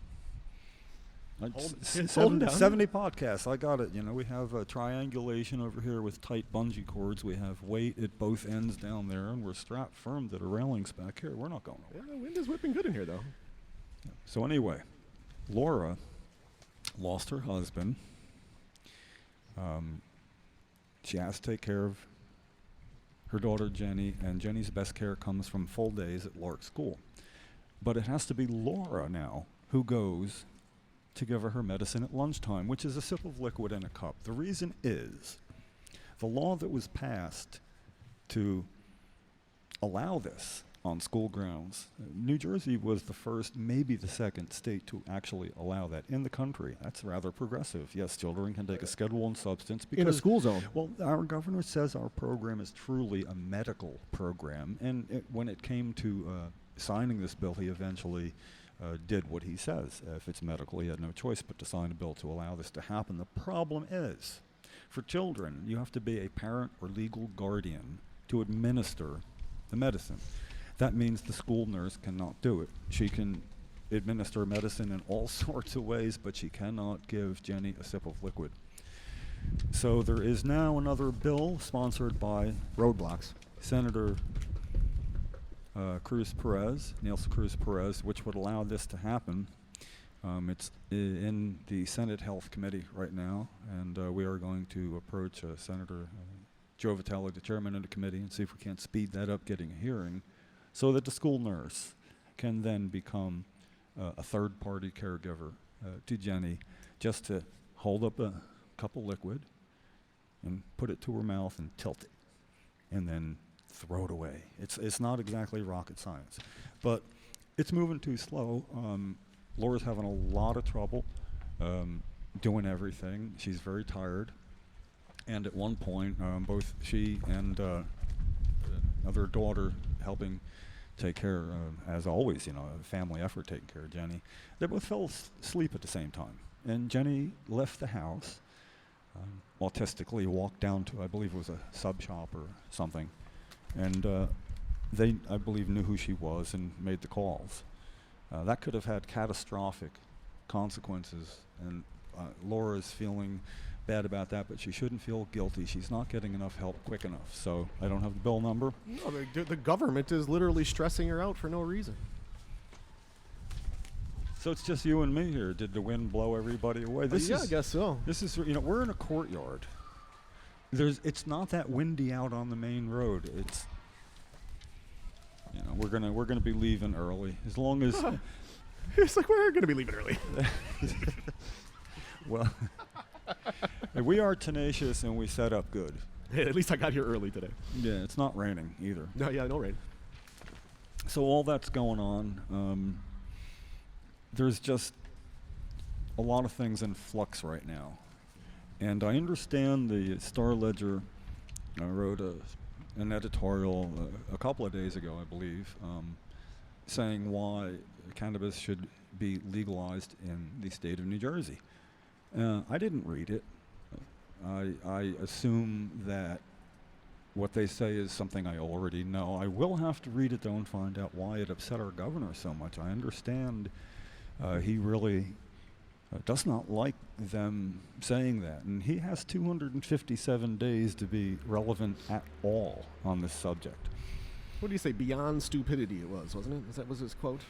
Hold 70 podcasts. I got it. You know, we have a triangulation over here with tight bungee cords. We have weight at both ends down there, and we're strapped firm to the railings back here. We're not going nowhere. Yeah, the wind is whipping good in here, though. So anyway, Laura lost her husband. She has to take care of her daughter Jenny, and Jenny's best care comes from full days at Lark School. But it has to be Laura now who goes to give her medicine at lunchtime, which is a sip of liquid in a cup. The reason is the law that was passed to allow this on school grounds. New Jersey was the first, maybe the second state to actually allow that in the country. That's rather progressive. Yes, children can take a Schedule I substance because in a school zone. Well, our governor says our program is truly a medical program, and when it came to signing this bill, he eventually did what he says. If it's medical, he had no choice but to sign a bill to allow this to happen. The problem is, for children, you have to be a parent or legal guardian to administer the medicine. That means the school nurse cannot do it. She can administer medicine in all sorts of ways, but she cannot give Jenny a sip of liquid. So there is now another bill sponsored by Roadblocks. Senator Nelson Cruz Perez, which would allow this to happen. It's in the Senate Health Committee right now, and we are going to approach Senator Joe Vitale, the chairman of the committee, and see if we can't speed that up getting a hearing so that the school nurse can then become a third-party caregiver to Jenny, just to hold up a cup of liquid and put it to her mouth and tilt it, and then throw it away. It's not exactly rocket science, but it's moving too slow. Laura's having a lot of trouble doing everything. She's very tired, and at one point, both she and another daughter helping take care, as always, you know, a family effort taking care of Jenny, they both fell asleep at the same time. And Jenny left the house, autistically walked down to, I believe it was a sub shop or something, and they, I believe, knew who she was and made the calls. That could have had catastrophic consequences, and Laura's feeling bad about that, but she shouldn't feel guilty. She's not getting enough help quick enough. So I don't have the bill number. No, the government is literally stressing her out for no reason. So it's just you and me here. Did the wind blow everybody away? Yeah, I guess so. This is, you know, we're in a courtyard. It's not that windy out on the main road. It's, you know, we're gonna be leaving early as long as. It's like we're gonna be leaving early. Well, we are tenacious and we set up good. Hey, at least I got here early today. Yeah, it's not raining either. No, yeah, no rain. So all that's going on. There's just a lot of things in flux right now. And I understand the Star-Ledger wrote an editorial a couple of days ago, I believe, saying why cannabis should be legalized in the state of New Jersey. I didn't read it. I assume that what they say is something I already know. I will have to read it, though, and find out why it upset our governor so much. I understand he really does not like them saying that. And he has 257 days to be relevant at all on this subject. What do you say? Beyond stupidity it was, wasn't it? That was his quote?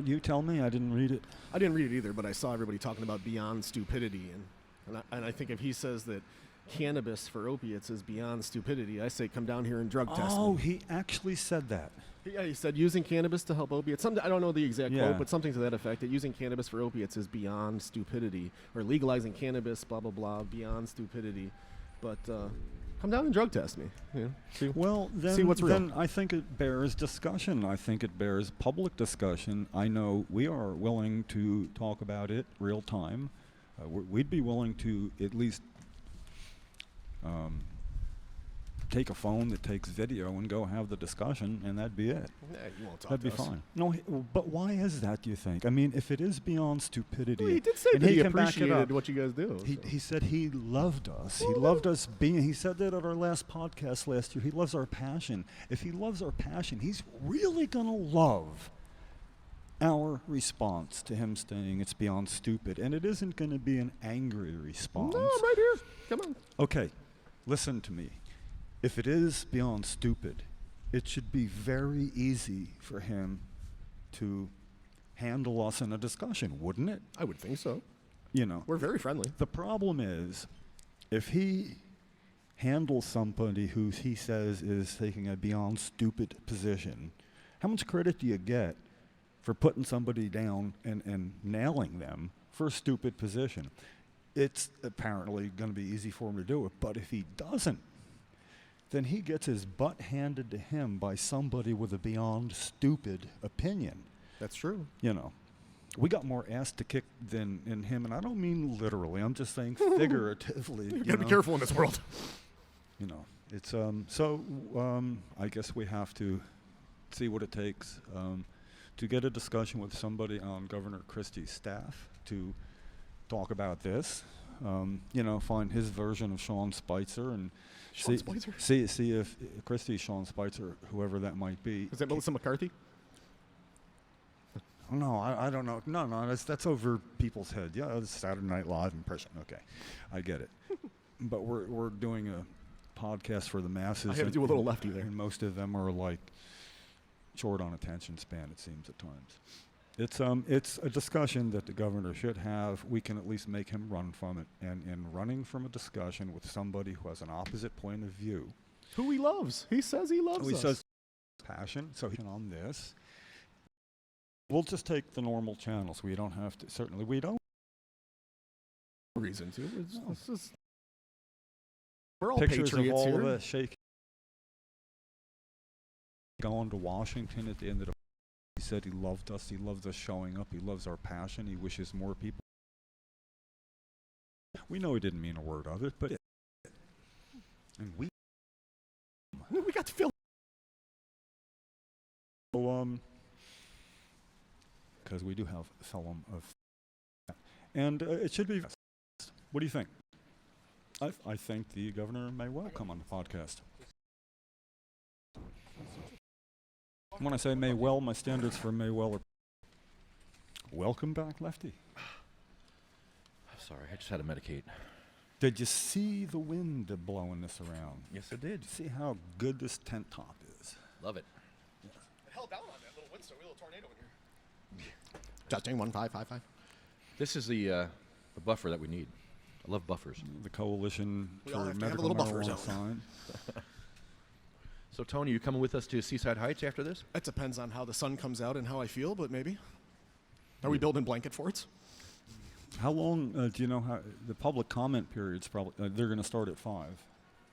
You tell me. I didn't read it. I didn't read it either, but I saw everybody talking about beyond stupidity. And I think if he says that cannabis for opiates is beyond stupidity, I say come down here and drug test me. Oh, he actually said that. Yeah, he said using cannabis to help opiates. I don't know the exact Yeah. quote, but something to that effect, that using cannabis for opiates is beyond stupidity, or legalizing cannabis, blah, blah, blah, beyond stupidity. But come down and drug test me. You know, see what's real. Then I think it bears discussion. I think it bears public discussion. I know we are willing to talk about it real time. We'd be willing to at least take a phone that takes video and go have the discussion, and that'd be it. Nah, you won't talk That'd be to us. fine. No, but why is that, do you think? I mean, if it is beyond stupidity... Well, he did say and that he can back it appreciated up. what you guys do. He said he loved us. He loved us being... He said that at our last podcast last year. He loves our passion. If he loves our passion, he's really going to love our response to him saying it's beyond stupid, and it isn't going to be an angry response. No, I'm right here. Come on. Okay, listen to me. If it is beyond stupid, it should be very easy for him to handle us in a discussion, wouldn't it? I would think so. You know, We're very friendly. the problem is, if he handles somebody who he says is taking a beyond stupid position, how much credit do you get for putting somebody down and nailing them for a stupid position? It's apparently going to be easy for him to do it, but if he doesn't, then he gets his butt handed to him by somebody with a beyond stupid opinion. That's true. You know, we got more ass to kick than in him, and I don't mean literally. I'm just saying figuratively. You gotta be careful in this world. You know, it's I guess we have to see what it takes to get a discussion with somebody on Governor Christie's staff to talk about this. You know, find his version of Sean Spicer and Sean Spicer? see if Christie, Sean Spicer, whoever that might be. Is that Melissa McCarthy? No, I don't know. No, that's over people's head. Yeah, it's Saturday Night Live impression. Okay, I get it. But we're doing a podcast for the masses. I had to do a little Lefty there. And most of them are like short on attention span, it seems at times. It's a discussion that the governor should have. We can at least make him run from it. And in running from a discussion with somebody who has an opposite point of view, Who he loves. He says he loves he us. says passion. So he on this. We'll just take the normal channels. We don't have to. Certainly, we don't. Reason to. It's just, we're all Pictures of patriots all here. of us shaking. Going to Washington at the end of the. He said he loved us. He loves us showing up. He loves our passion. He wishes more people. We know he didn't mean a word of it, but and we got to feel. So, because we do have a film of, and it should be. What do you think? I think the governor may well come on the podcast. When I say may well, my standards for may well are. Welcome back, Lefty. Sorry, I just had to medicate. Did you see the wind blowing this around? Yes, I did. See how good this tent top is. Love it. It held down on that little windstorm, a little tornado in here. Testing 1555. This is the buffer that we need. I love buffers. The Coalition We all for have to have a Medical little buffer Marijuana zone. sign. So, Tony, you coming with us to Seaside Heights after this? It depends on how the sun comes out and how I feel, but maybe. Are we building blanket forts? How long do you know how the public comment period's probably they're going to start at 5?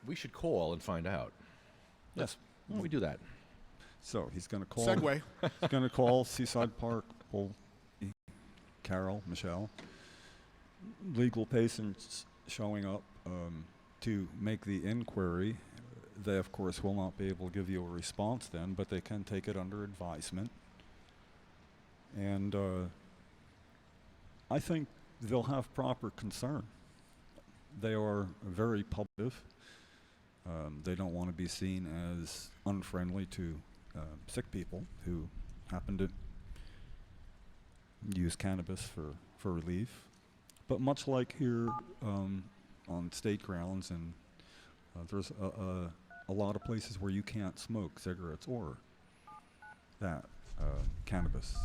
We should call and find out. Yes. Why don't we do that? So he's going to call. Segway. He's going to call Seaside Park, pull Carol, Michelle. Legal patients showing up to make the inquiry. They, of course, will not be able to give you a response then, but they can take it under advisement. And I think they'll have proper concern. They are very public. They don't want to be seen as unfriendly to sick people who happen to use cannabis for relief. But much like here on state grounds, and there's a lot of places where you can't smoke cigarettes or that cannabis.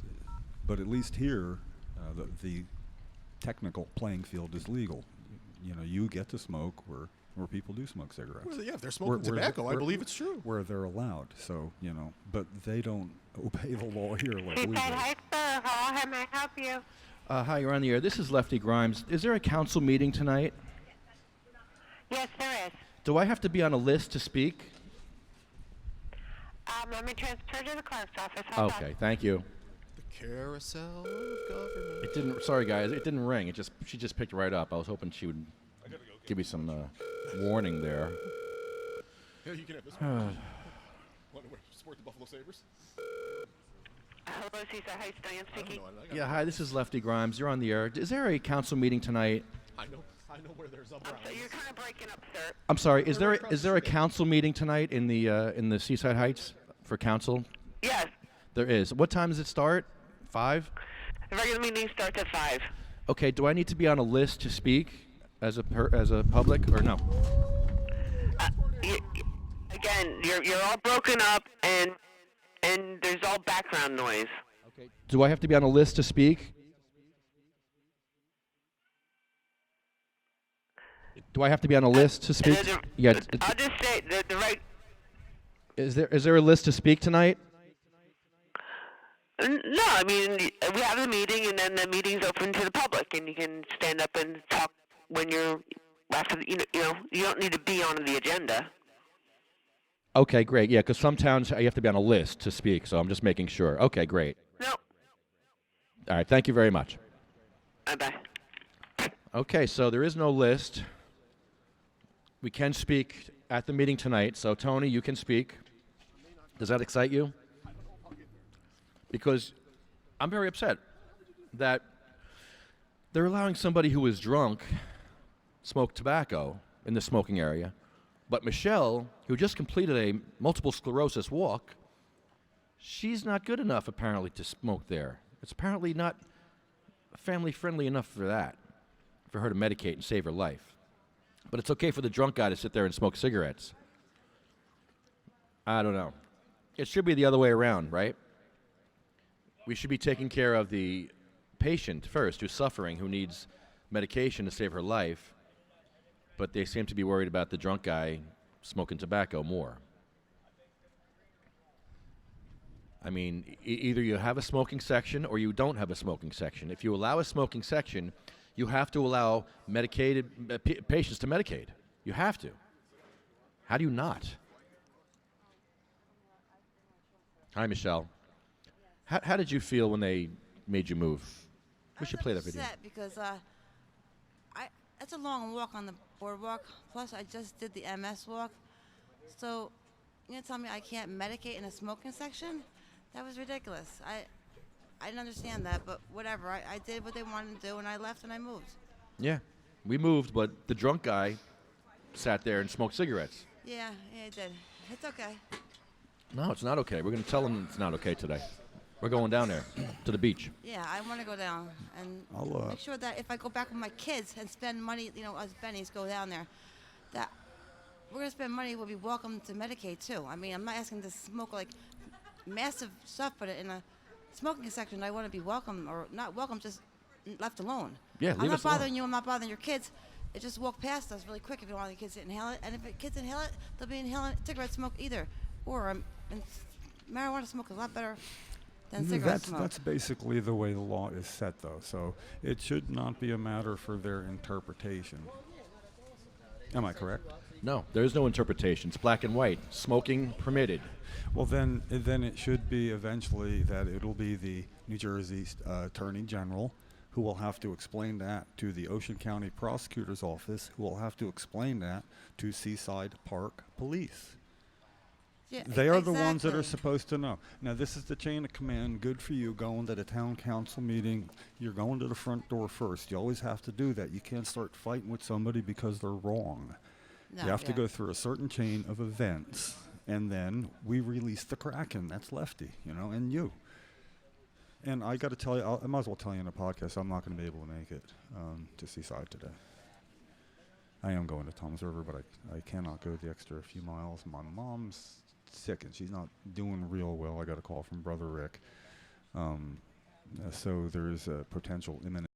But at least here, the technical playing field is legal. You know, you get to smoke where people do smoke cigarettes. Well, yeah, if they're smoking tobacco, I believe it's true. Where they're allowed. So, you know, but they don't obey the law here like we do. How may I help you? Hi, you're on the air. This is Lefty Grimes. Is there a council meeting tonight? Yes, there is. Do I have to be on a list to speak? Let me transfer to the clerk's office. Hold Okay, thank you. The carousel of government. It didn't. Sorry, guys. It didn't ring. She just picked right up. I was hoping she would give me some warning there. Yeah, you can have this one. Want to support the Buffalo Sabres? Hello, Seaside Heights, Diane speaking. Yeah, hi. This is Lefty Grimes. You're on the air. Is there a council meeting tonight? I know where there's a So you're kind of breaking up, sir. I'm sorry. Is there a council meeting tonight in the Seaside Heights for council? Yes. There is. What time does it start? 5? The regular meeting starts at 5. Okay, do I need to be on a list to speak as a public or no? Again, you're all broken up, and there's all background noise. Okay. Do I have to be on a list to speak? Do I have to be on a list to speak? Yeah. I'll just say the right. Is there a list to speak tonight? No, I mean we have the meeting, and then the meeting's open to the public, and you can stand up and talk when you're after. You don't need to be on the agenda. Okay, great. Yeah, because some towns you have to be on a list to speak, so I'm just making sure. Okay, great. No. All right, thank you very much. Bye. Okay, so there is no list. We can speak at the meeting tonight, so Tony, you can speak. Does that excite you? Because I'm very upset that they're allowing somebody who is drunk smoke tobacco in the smoking area. But Michelle, who just completed a multiple sclerosis walk, she's not good enough, apparently, to smoke there. It's apparently not family-friendly enough for that, for her to medicate and save her life. But it's okay for the drunk guy to sit there and smoke cigarettes. I don't know. It should be the other way around, right? We should be taking care of the patient first, who's suffering, who needs medication to save her life. But they seem to be worried about the drunk guy smoking tobacco more. I mean, either you have a smoking section or you don't have a smoking section. If you allow a smoking section, you have to allow medicated patients to medicate. You have to. How do you not? Hi, Michelle. How did you feel when they made you move? We should play that video. I'm upset because it's a long walk on the boardwalk. Plus, I just did the MS walk. So, you're going to tell me I can't medicate in a smoking section? That was ridiculous. I didn't understand that, but whatever. I did what they wanted to do, and I left and I moved. Yeah, we moved, but the drunk guy sat there and smoked cigarettes. Yeah, I did. It's okay. No, it's not okay. We're going to tell them it's not okay today. We're going down there to the beach. Yeah, I want to go down and make sure that if I go back with my kids and spend money, us Bennies go down there, that we're going to spend money, we'll be welcome to Medicaid too. I mean, I'm not asking to smoke like massive stuff, but in a smoking section, I want to be welcome or not welcome, just left alone. Yeah, I'm not bothering you, I'm not bothering your kids. It just walk past us really quick if you don't want the kids to inhale it. And if the kids inhale it, they'll be inhaling cigarette smoke either. Or and marijuana smoke is a lot better than cigarette smoke. That's basically the way the law is set, though. So it should not be a matter for their interpretation. Am I correct? No, there is no interpretation. It's black and white. Smoking permitted. Well, then it should be eventually that it'll be the New Jersey Attorney General who will have to explain that to the Ocean County Prosecutor's Office, who will have to explain that to Seaside Park Police. Yeah, they are the ones that are supposed to know. Now, this is the chain of command. Good for you going to the town council meeting. You're going to the front door first. You always have to do that. You can't start fighting with somebody because they're wrong. No, you have to go through a certain chain of events, and then we release the Kraken. That's Lefty, and you. And I got to tell you, I might as well tell you in a podcast, I'm not going to be able to make it to Seaside today. I am going to Tom's River, but I cannot go the extra few miles. My mom's sick and she's not doing real well. I got a call from Brother Rick. So there's a potential imminent.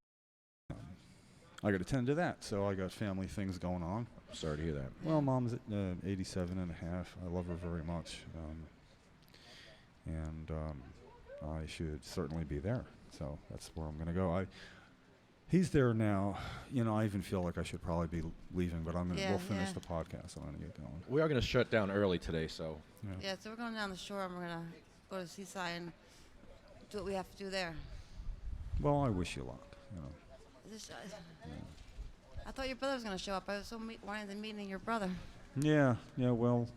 I got to tend to that. So I got family things going on. Sorry to hear that. Well, Mom's at 87 and a half. I love her very much. I should certainly be there. So that's where I'm going to go. He's there now. I even feel like I should probably be leaving, but we'll finish the podcast. I'm going to get going. We are going to shut down early today, so. Yeah, so we're going down the shore and we're going to go to Seaside and do what we have to do there. Well, I wish you luck. I thought your brother was going to show up. I was so wanting to meet your brother. Yeah, well,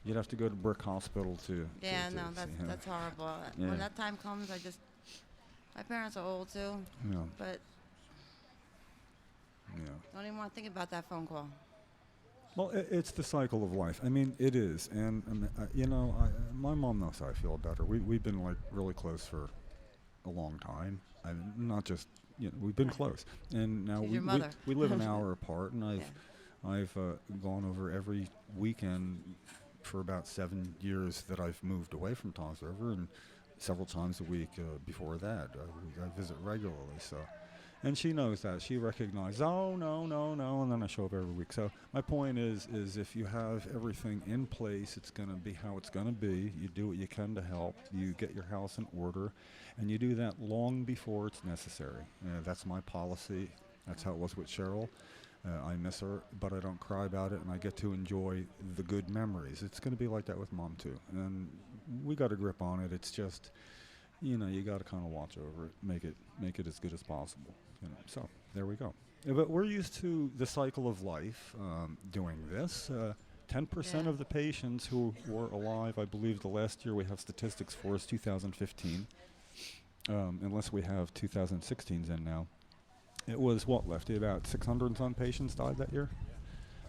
you'd have to go to Brick Hospital too. Yeah, that's horrible. Yeah. When that time comes, my parents are old too. Yeah. But don't even want to think about that phone call. Well, it's the cycle of life. I mean, it is, and my mom knows how I feel about her. We've been like really close for a long time. I mean, not just we've been close, and now She's your mother. we live an hour apart, and I've gone over every weekend for about 7 years that I've moved away from Tom's River, and several times a week before that. I visit regularly, so. And she knows that. She recognizes, oh, no, and then I show up every week. So my point is if you have everything in place, it's going to be how it's going to be. You do what you can to help. You get your house in order, and you do that long before it's necessary. That's my policy. That's how it was with Cheryl. I miss her, but I don't cry about it, and I get to enjoy the good memories. It's going to be like that with Mom, too. And we got a grip on it. It's just, you got to kind of watch over it, make it as good as possible. So there we go. But we're used to the cycle of life doing this. 10% of the patients who were alive, I believe the last year we have statistics for is 2015, unless we have 2016's in now. It was what, Lefty? About 600 and some patients died that year?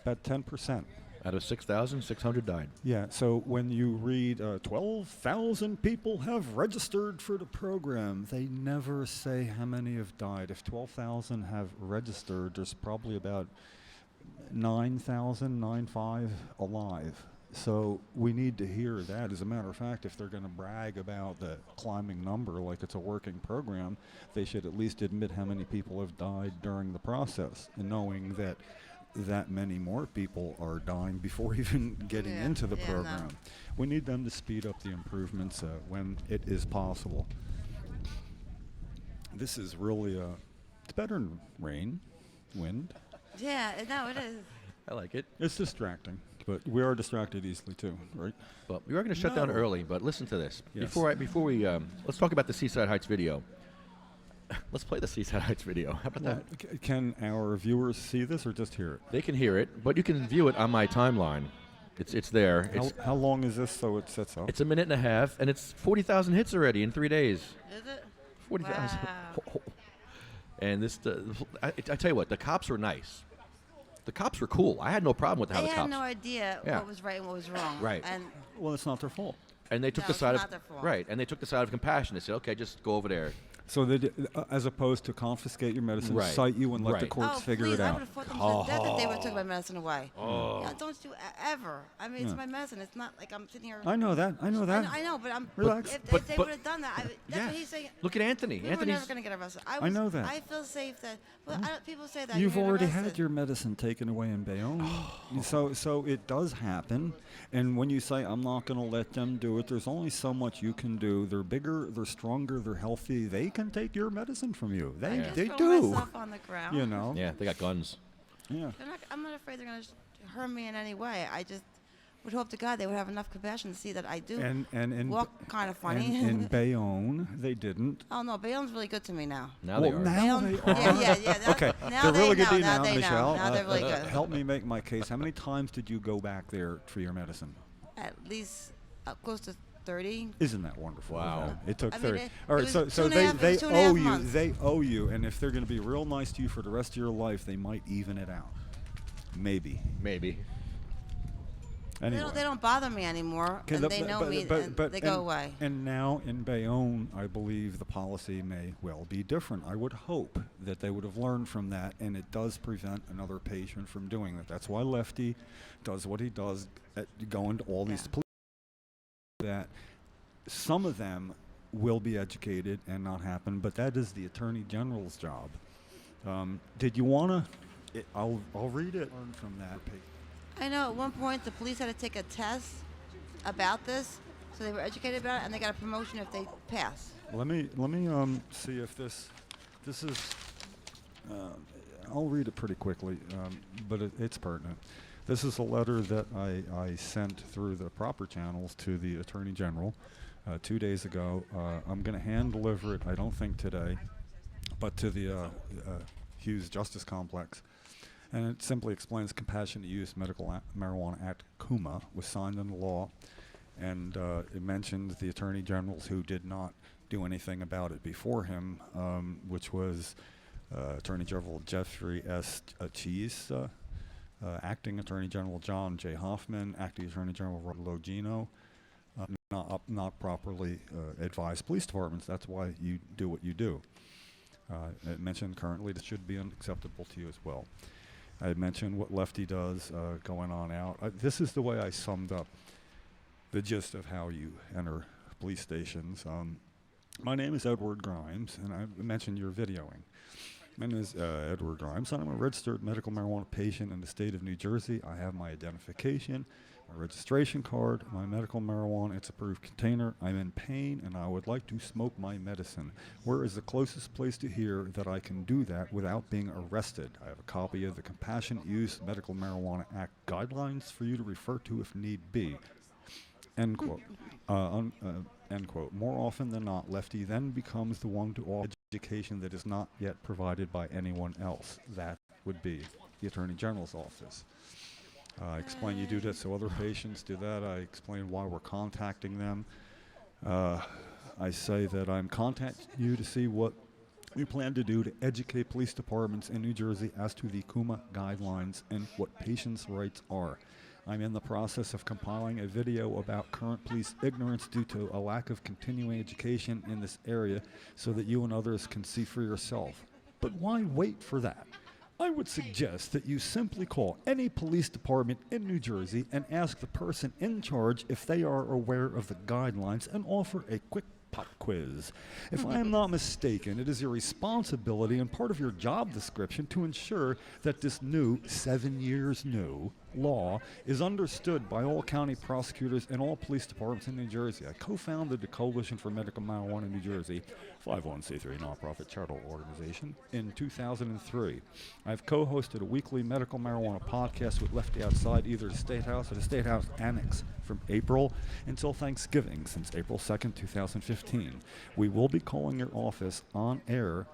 About 10%. Out of 6,600 died. Yeah, so when you read 12,000 people have registered for the program, they never say how many have died. If 12,000 have registered, there's probably about 9,095 alive. So we need to hear that. As a matter of fact, if they're going to brag about the climbing number like it's a working program, they should at least admit how many people have died during the process, and knowing that many more people are dying before even getting into the program. No. We need them to speed up the improvements when it is possible. This is really it's better than rain, wind. Yeah, no, it is. I like it. It's distracting, but we are distracted easily too, right? Well, we are going to shut down early, but listen to this. Yes. Before we let's talk about the Seaside Heights video. Let's play the Seaside Heights video. How about that? Can our viewers see this or just hear it? They can hear it, but you can view it on my timeline. It's there. How long is this so it sets up? It's a minute and a half, and it's 40,000 hits already in 3 days. Is it? 40,000. Wow. And this, I tell you what, the cops were nice. The cops were cool. I had no problem with how the cops. They had no idea what was right and what was wrong. Right. And well, it's not their fault. And they took the side of and they took the side of compassion. They said, "Okay, just go over there." So they as opposed to confiscate your medicine, cite you and let the courts figure it out. I would have fought them to death if they would have took my medicine away. Oh. Don't you ever. I mean, it's my medicine. It's not like I'm sitting here. I know that. I know that. I know, but I'm. Relax. If they would have done that, that's what he's saying. Look at Anthony. We were never going to get arrested. I know that. I feel safe that. Well, people say that. You've already had your medicine taken away in Bayonne. So it does happen. And when you say, I'm not going to let them do it, there's only so much you can do. They're bigger, they're stronger, they're healthy. They can take your medicine from you. They do. Myself on the ground. You know. Yeah, they got guns. Yeah. I'm not afraid they're going to hurt me in any way. I just would hope to God they would have enough compassion to see that I do walk kind of funny. And in Bayonne, they didn't. Oh, no, Bayonne's really good to me now. Now they are. Now they are. Yeah. Okay, now they're really good to you now, Michelle. Now they're really good. Help me make my case. How many times did you go back there for your medicine? At least close to 30. Isn't that wonderful? Wow. It took 30. It All right, so they owe you. Months. They owe you, and if they're going to be real nice to you for the rest of your life, they might even it out. Maybe. Anyway. They don't bother me anymore, and they know me, and they go away. And now in Bayonne, I believe the policy may well be different. I would hope that they would have learned from that, and it does prevent another patient from doing that. That's why Lefty does what he does, going to all these police. That some of them will be educated and not happen, but that is the Attorney General's job. Did you want to? I'll read it. Learn from that. I know at one point the police had to take a test about this, so they were educated about it, and they got a promotion if they pass. Let me see if this is. I'll read it pretty quickly, but it's pertinent. This is a letter that I sent through the proper channels to the Attorney General 2 days ago. I'm going to hand deliver it, I don't think today, but to the Hughes Justice Complex. And it simply explains Compassionate Use Medical Marijuana Act, CUMA, was signed into law. And it mentions the Attorney Generals who did not do anything about it before him, which was Attorney General Jeffrey S. Cheese, Acting Attorney General John J. Hoffman, Acting Attorney General Rob Logino, not properly advised police departments. That's why you do what you do. I mentioned currently this should be unacceptable to you as well. I had mentioned what Lefty does going on out. This is the way I summed up the gist of how you enter police stations. My name is Edward Grimes, and I mentioned you're videoing. My name is Edward Grimes, and I'm a registered medical marijuana patient in the state of New Jersey. I have my identification, my registration card, my medical marijuana, its approved container. I'm in pain, and I would like to smoke my medicine. Where is the closest place to here that I can do that without being arrested? I have a copy of the Compassionate Use Medical Marijuana Act guidelines for you to refer to if need be. End quote. End quote. More often than not, Lefty then becomes the one to offer education that is not yet provided by anyone else. That would be the Attorney General's office. I explain you do that so other patients do that. I explain why we're contacting them. I say that I'm contacting you to see what we plan to do to educate police departments in New Jersey as to the KUMA guidelines and what patients' rights are. I'm in the process of compiling a video about current police ignorance due to a lack of continuing education in this area so that you and others can see for yourself. But why wait for that? I would suggest that you simply call any police department in New Jersey and ask the person in charge if they are aware of the guidelines and offer a quick pop quiz. If I am not mistaken, it is your responsibility and part of your job description to ensure that this new, 7 years new, law is understood by all county prosecutors and all police departments in New Jersey. I co-founded the Coalition for Medical Marijuana in New Jersey, 501c3 nonprofit charitable organization, in 2003. I've co-hosted a weekly medical marijuana podcast with Lefty outside either the State House or the State House Annex from April until Thanksgiving, since April 2nd, 2015. We will be calling your office on air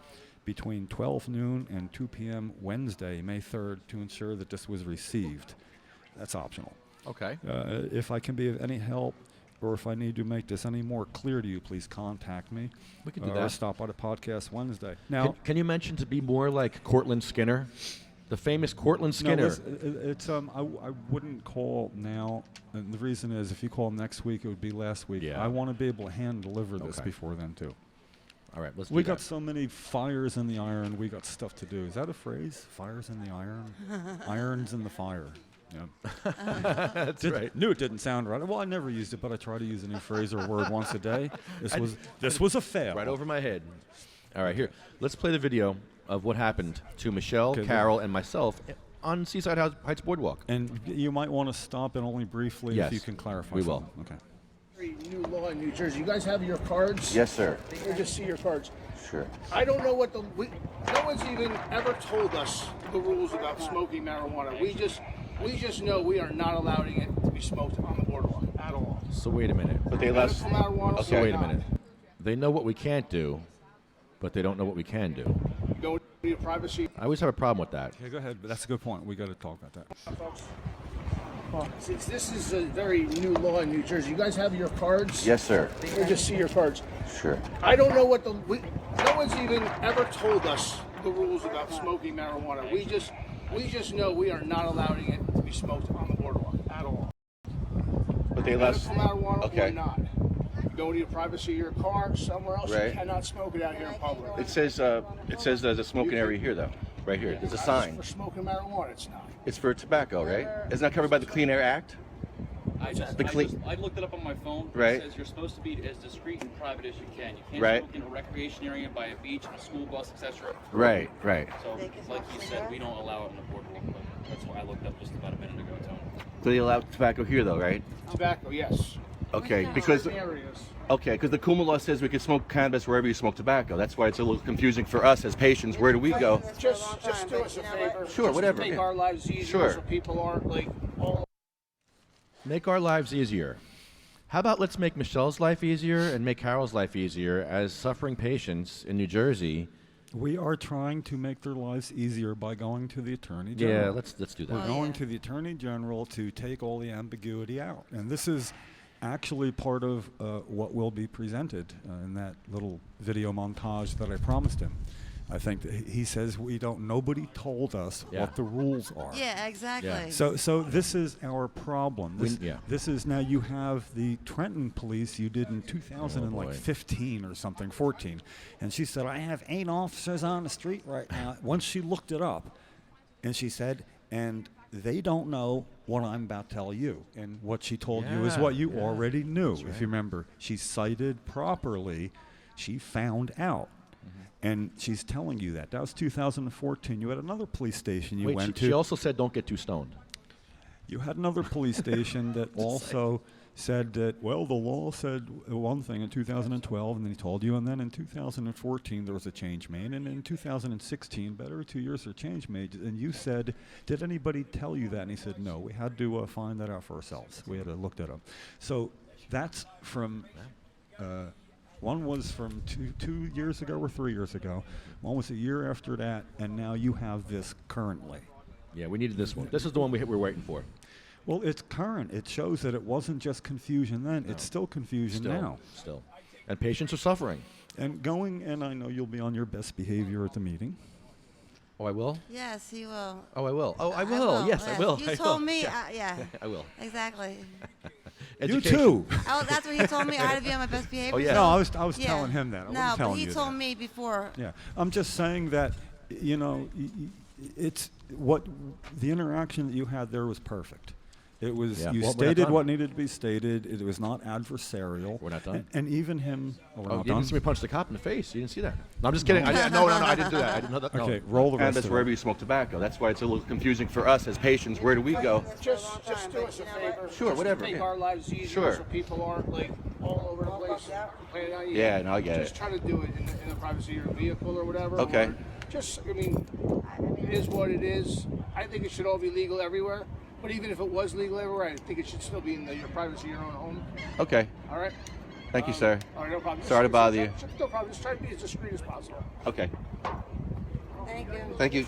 between 12 noon and 2 p.m. Wednesday, May 3rd, to ensure that this was received. That's optional. Okay. If I can be of any help, or if I need to make this any more clear to you, please contact me. We can do Or that. stop by the podcast Wednesday. Now, Can you mention to be more like Cortland Skinner? The famous Cortland Skinner. No, it's I wouldn't call now, and the reason is if you call next week, it would be last week. Yeah. I want to be able to hand deliver this Okay. before then too. All right, let's do We that. got so many fires in the iron. We got stuff to do. Is that a phrase? Fires in the iron, irons in the fire. Yeah. That's right. Knew it didn't sound right. Well, I never used it, but I try to use a new phrase or word once a day. This was a fail. Right over my head. All right, here. Let's play the video of what happened to Michelle, Okay. Carol, and myself on Seaside Heights Boardwalk. And you might want to stop and only briefly Yes, if you can clarify. we will. something. Okay. New law in New Jersey. You guys have your cards? Yes, sir. Or just see your cards. Sure. I don't know what no one's even ever told us the rules about smoking marijuana. We just know we are not allowing it to be smoked on the boardwalk at all. So wait a minute. But they allow. Medical marijuana. So wait a not. minute. They know what we can't do, but they don't know what we can do. You don't need privacy. I always have a problem with that. Okay, go ahead. But that's a good point. We got to talk about that. Folks. Since this is a very new law in New Jersey, you guys have your cards? Yes, sir. Or just see your cards. Sure. I don't know what no one's even ever told us the rules about smoking marijuana. We just know we are not allowing it to be smoked on the boardwalk at all. But they allow. Medical marijuana Okay. or not. You go to your privacy of your car, somewhere else, Right. you cannot smoke it out here in public. It says there's a smoking area here though. Right here. There's a sign. For smoking marijuana, it's not. It's for tobacco, right? Isn't that covered by the Clean Air Act? I looked it up on my phone. Right. It says you're supposed to be as discreet and private as you can. You can't Right. smoke in a recreation area, by a beach, on a school bus, etc. Right. So, like you said, we don't allow it on the boardwalk. But that's why I looked up just about a minute ago, Tony. So they allow tobacco here though, right? Tobacco, yes. Okay, because Certain areas. the KUMA law says we can smoke cannabis wherever you smoke tobacco. That's why it's a little confusing for us as patients. Where do we go? Just do us a favor. Sure, Just whatever, Make yeah. our lives easier Sure. so people aren't like all. Make our lives easier. How about let's make Michelle's life easier and make Carol's life easier as suffering patients in New Jersey. We are trying to make their lives easier by going to the Attorney General. Yeah, let's do that. We're going to the Attorney General to take all the ambiguity out. And this is actually part of what will be presented in that little video montage that I promised him. I think that he says nobody told us what the rules are. Yeah, exactly. Yeah. So this is our problem. This is now you have the Trenton police you did in 2015 or something, 14. And she said, I have 8 officers on the street right now. Once she looked it up, and she said, and they don't know what I'm about to tell you. And what she told you is what you already knew. If you remember, she cited properly. She found out. And she's telling you that. That was 2014. You had another police station you went to. She also said don't get too stoned. You had another police station that also said that, well, the law said one thing in 2012, and then he told you, and then in 2014 there was a change made, and in 2016, better 2 years, a change made, and you said, did anybody tell you that? And he said, no, we had to find that out for ourselves. We had to look that up. So that's from... one was from 2 years ago or 3 years ago. One was a year after that, and now you have this currently. Yeah, we needed this one. This is the one we're waiting for. Well, it's current. It shows that it wasn't just confusion then. No. It's still confusion now. Still. And patients are suffering. And I know you'll be on your best behavior at the meeting. Oh, I will? Yes, he will. Oh, I will. Oh, I will. Yes, I will. You told me. Yeah. I will. Exactly. You too. Oh, that's what he told me. I had to be on my best behavior. Oh yeah. No, I was telling him that. I wasn't telling but he you told that. me before. Yeah, I'm just saying that it's what the interaction that you had there was perfect. It was you stated what needed to be stated. It was not adversarial. We're not done. And even him. Oh, you didn't see me punch the cop in the face. You didn't see that. No, I'm just kidding. No, I didn't do that. I didn't know that. Okay, roll the rest. And that's wherever you smoke tobacco. That's why it's a little confusing for us as patients. Where do we go? Just do us a favor. Sure, whatever. Make our lives easier so people aren't like all over the place complaining on you. Yeah, no, I get it. Just try to do it in the privacy of your vehicle or whatever. Okay. Or it is what it is. I think it should all be legal everywhere. But even if it was legal everywhere, I think it should still be in your privacy of your own home. Okay. All right? Thank you, sir. All right, no problem. Sorry to bother you. No problem. Just try to be as discreet as possible. Okay. Thank you. Thank you.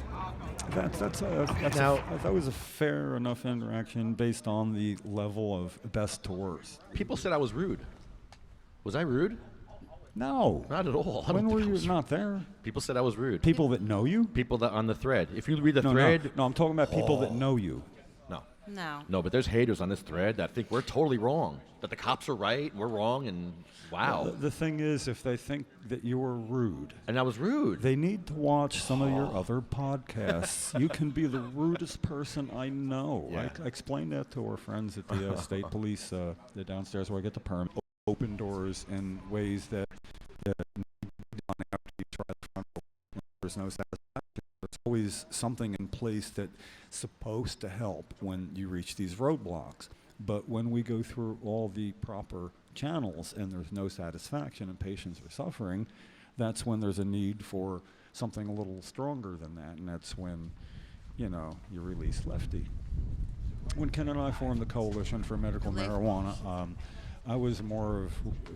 That was a fair enough interaction based on the level of best to worst. People said I was rude. Was I rude? No. Not at all. When were you not there? People said I was rude. People that know you? People that on the thread. If you read the thread. No, I'm talking about people that know you. No, but there's haters on this thread that think we're totally wrong, that the cops are right and we're wrong, and wow. Well, the thing is, if they think that you were rude, and I was rude, they need to watch some of your other podcasts. You can be the rudest person I know. Yeah. I explained that to our friends at the state police, the downstairs where I get the permit. Open doors in ways that after you try the front door, there's no satisfaction. There's always something in place that's supposed to help when you reach these roadblocks. But when we go through all the proper channels and there's no satisfaction and patients are suffering, that's when there's a need for something a little stronger than that. And that's when, you release Lefty. When Ken and I formed the Coalition for Medical Marijuana, I was more of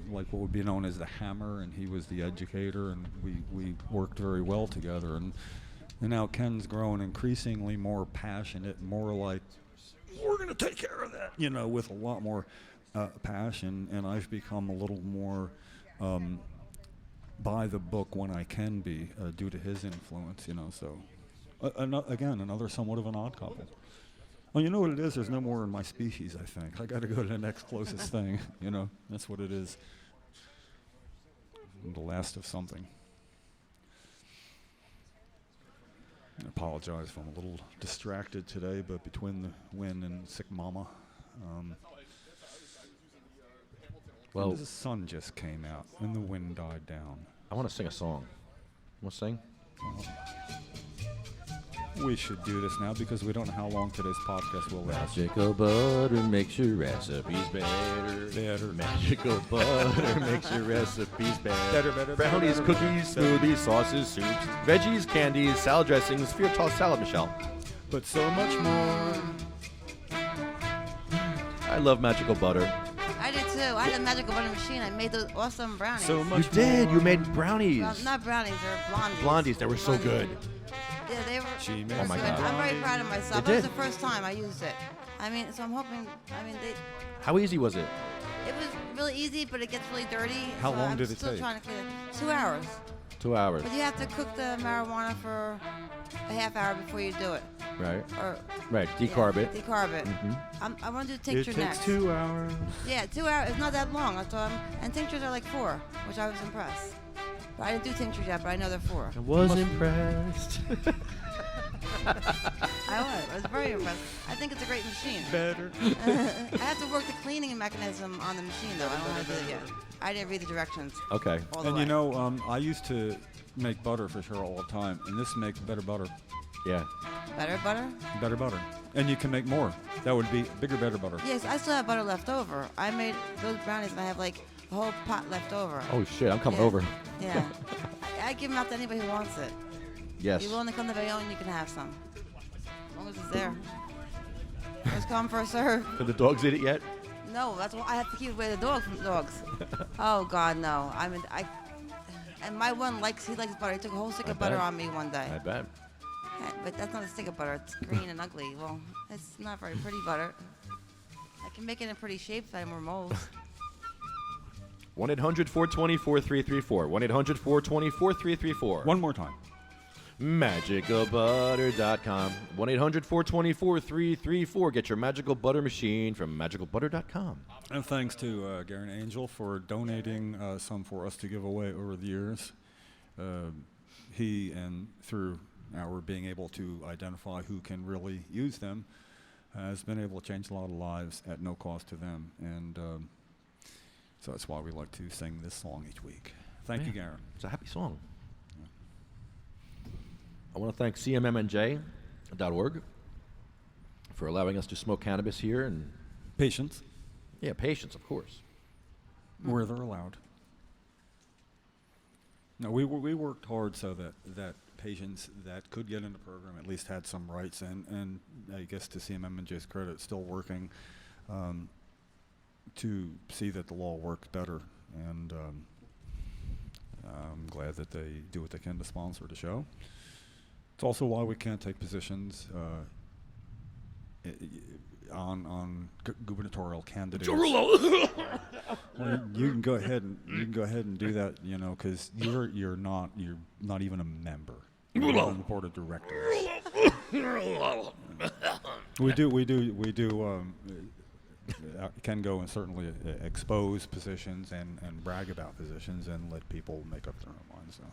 like what would be known as the hammer, and he was the educator, and we worked very well together. And now Ken's grown increasingly more passionate, more like, we're going to take care of that, with a lot more passion. And I've become a little more by the book when I can be due to his influence, So, again, another somewhat of an odd couple. Well, you know what it is? There's no more in my species, I think. I got to go to the next closest thing, That's what it is. I'm the last of something. I apologize if I'm a little distracted today, but between the wind and sick mama. The sun just came out and the wind died down. I want to sing a song. Want to sing? We should do this now because we don't know how long today's podcast will last. Magical butter makes your recipes better. Magical butter makes your recipes better. Brownies, cookies, smoothies, sauces, soups, veggies, candies, salad dressings, for your tossed salad, Michelle. But so much more. I love magical butter. I did too. I had a magical butter machine. I made those awesome brownies. So much You did. You made brownies. Well, not brownies. They're blondies. Blondies. They were so good. Yeah, they were. Oh my God. I'm very proud of myself. It was the first time I used it. So I'm hoping. How easy was it? It was really easy, but it gets really dirty. How long did it still take? Trying to clean it. 2 hours. 2 hours. But you have to cook the marijuana for a half hour before you do it. Right. Or Right. Decarb it. Decarb it. Mhm. I want to do tincture It takes next. 2 hours. Yeah, 2 hours. It's not that long. And tinctures are like 4, which I was impressed. But I didn't do tinctures yet, but I know they're 4. I was impressed. I was very impressed. I think it's a great machine. Better. I have to work the cleaning mechanism on the machine, though. I don't know how to do it yet. I didn't read the directions. Okay. all the And way. you know, I used to make butter for sure all the time, and this makes better butter. Yeah. Better butter? Better butter. And you can make more. That would be bigger, better butter. Yes, I still have butter left over. I made those brownies, and I have like a whole pot left over. Oh shit! I'm coming Yeah. over. Yeah. I give them out to anybody who wants it. Yes. If you're willing to come to Bayonne, you can have some. As long as it's there. First come, first serve. Did the dogs eat it yet? No, that's why I have to keep away the dogs. Oh God, no. And my one he likes butter. He took a whole stick of butter bet. on me one day. I bet. But that's not a stick of butter. It's green and ugly. Well, it's not very pretty butter. I can make it in pretty shapes. I have more molds. 1-800-420-4334. 1-800-420-4334. One more time. Magicalbutter.com. 1-800-420-4334. Get your magical butter machine from magicalbutter.com. And thanks to Garen Angel for donating some for us to give away over the years. He, and through our being able to identify who can really use them, has been able to change a lot of lives at no cost to them. And so that's why we like to sing this song each week. Thank you, Garen. It's a happy song. I want to thank cmmnj.org for allowing us to smoke cannabis here. And Patients. Yeah, patients, of course. Where they're allowed. No, we worked hard so that patients that could get in the program at least had some rights, and I guess to CMMNJ's credit, still working to see that the law works better. And I'm glad that they do what they can to sponsor the show. It's also why we can't take positions on gubernatorial candidates. Well, you can go ahead and do that, because you're not even a member. You're not on the board of directors. we do. Can go and certainly expose positions and brag about positions and let people make up their own minds. So.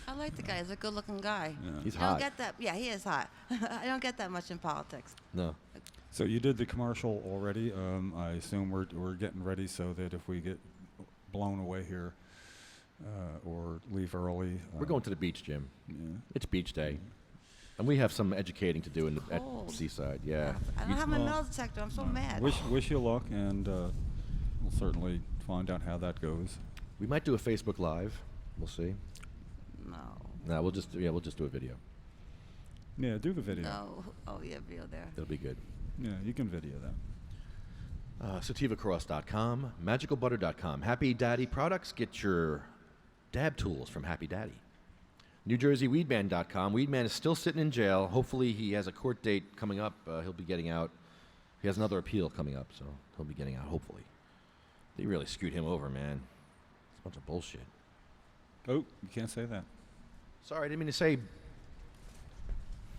I like the guy. He's a good-looking guy. Yeah. He's I hot. don't get that. Yeah, he is hot. I don't get that much in politics. No. So you did the commercial already. I assume we're getting ready so that if we get blown away here or leave early, We're going to the beach, Jim. Yeah. It's beach day. And we have some educating to do at Cold. Seaside. Yeah. I don't have my metal detector. I'm so mad. Wish you luck, and we'll certainly find out how that goes. We might do a Facebook Live. We'll see. No. No, we'll just do a video. Yeah, do the video. No. Oh, yeah, video there. It'll be good. Yeah, you can video that. SativaCross.com, MagicalButter.com. Happy Daddy products. Get your dab tools from Happy Daddy. NewJerseyWeedman.com. Weedman is still sitting in jail. Hopefully he has a court date coming up. He'll be getting out. He has another appeal coming up, so he'll be getting out, hopefully. They really screwed him over, man. It's a bunch of bullshit. Oh, you can't say that. Sorry, I didn't mean to say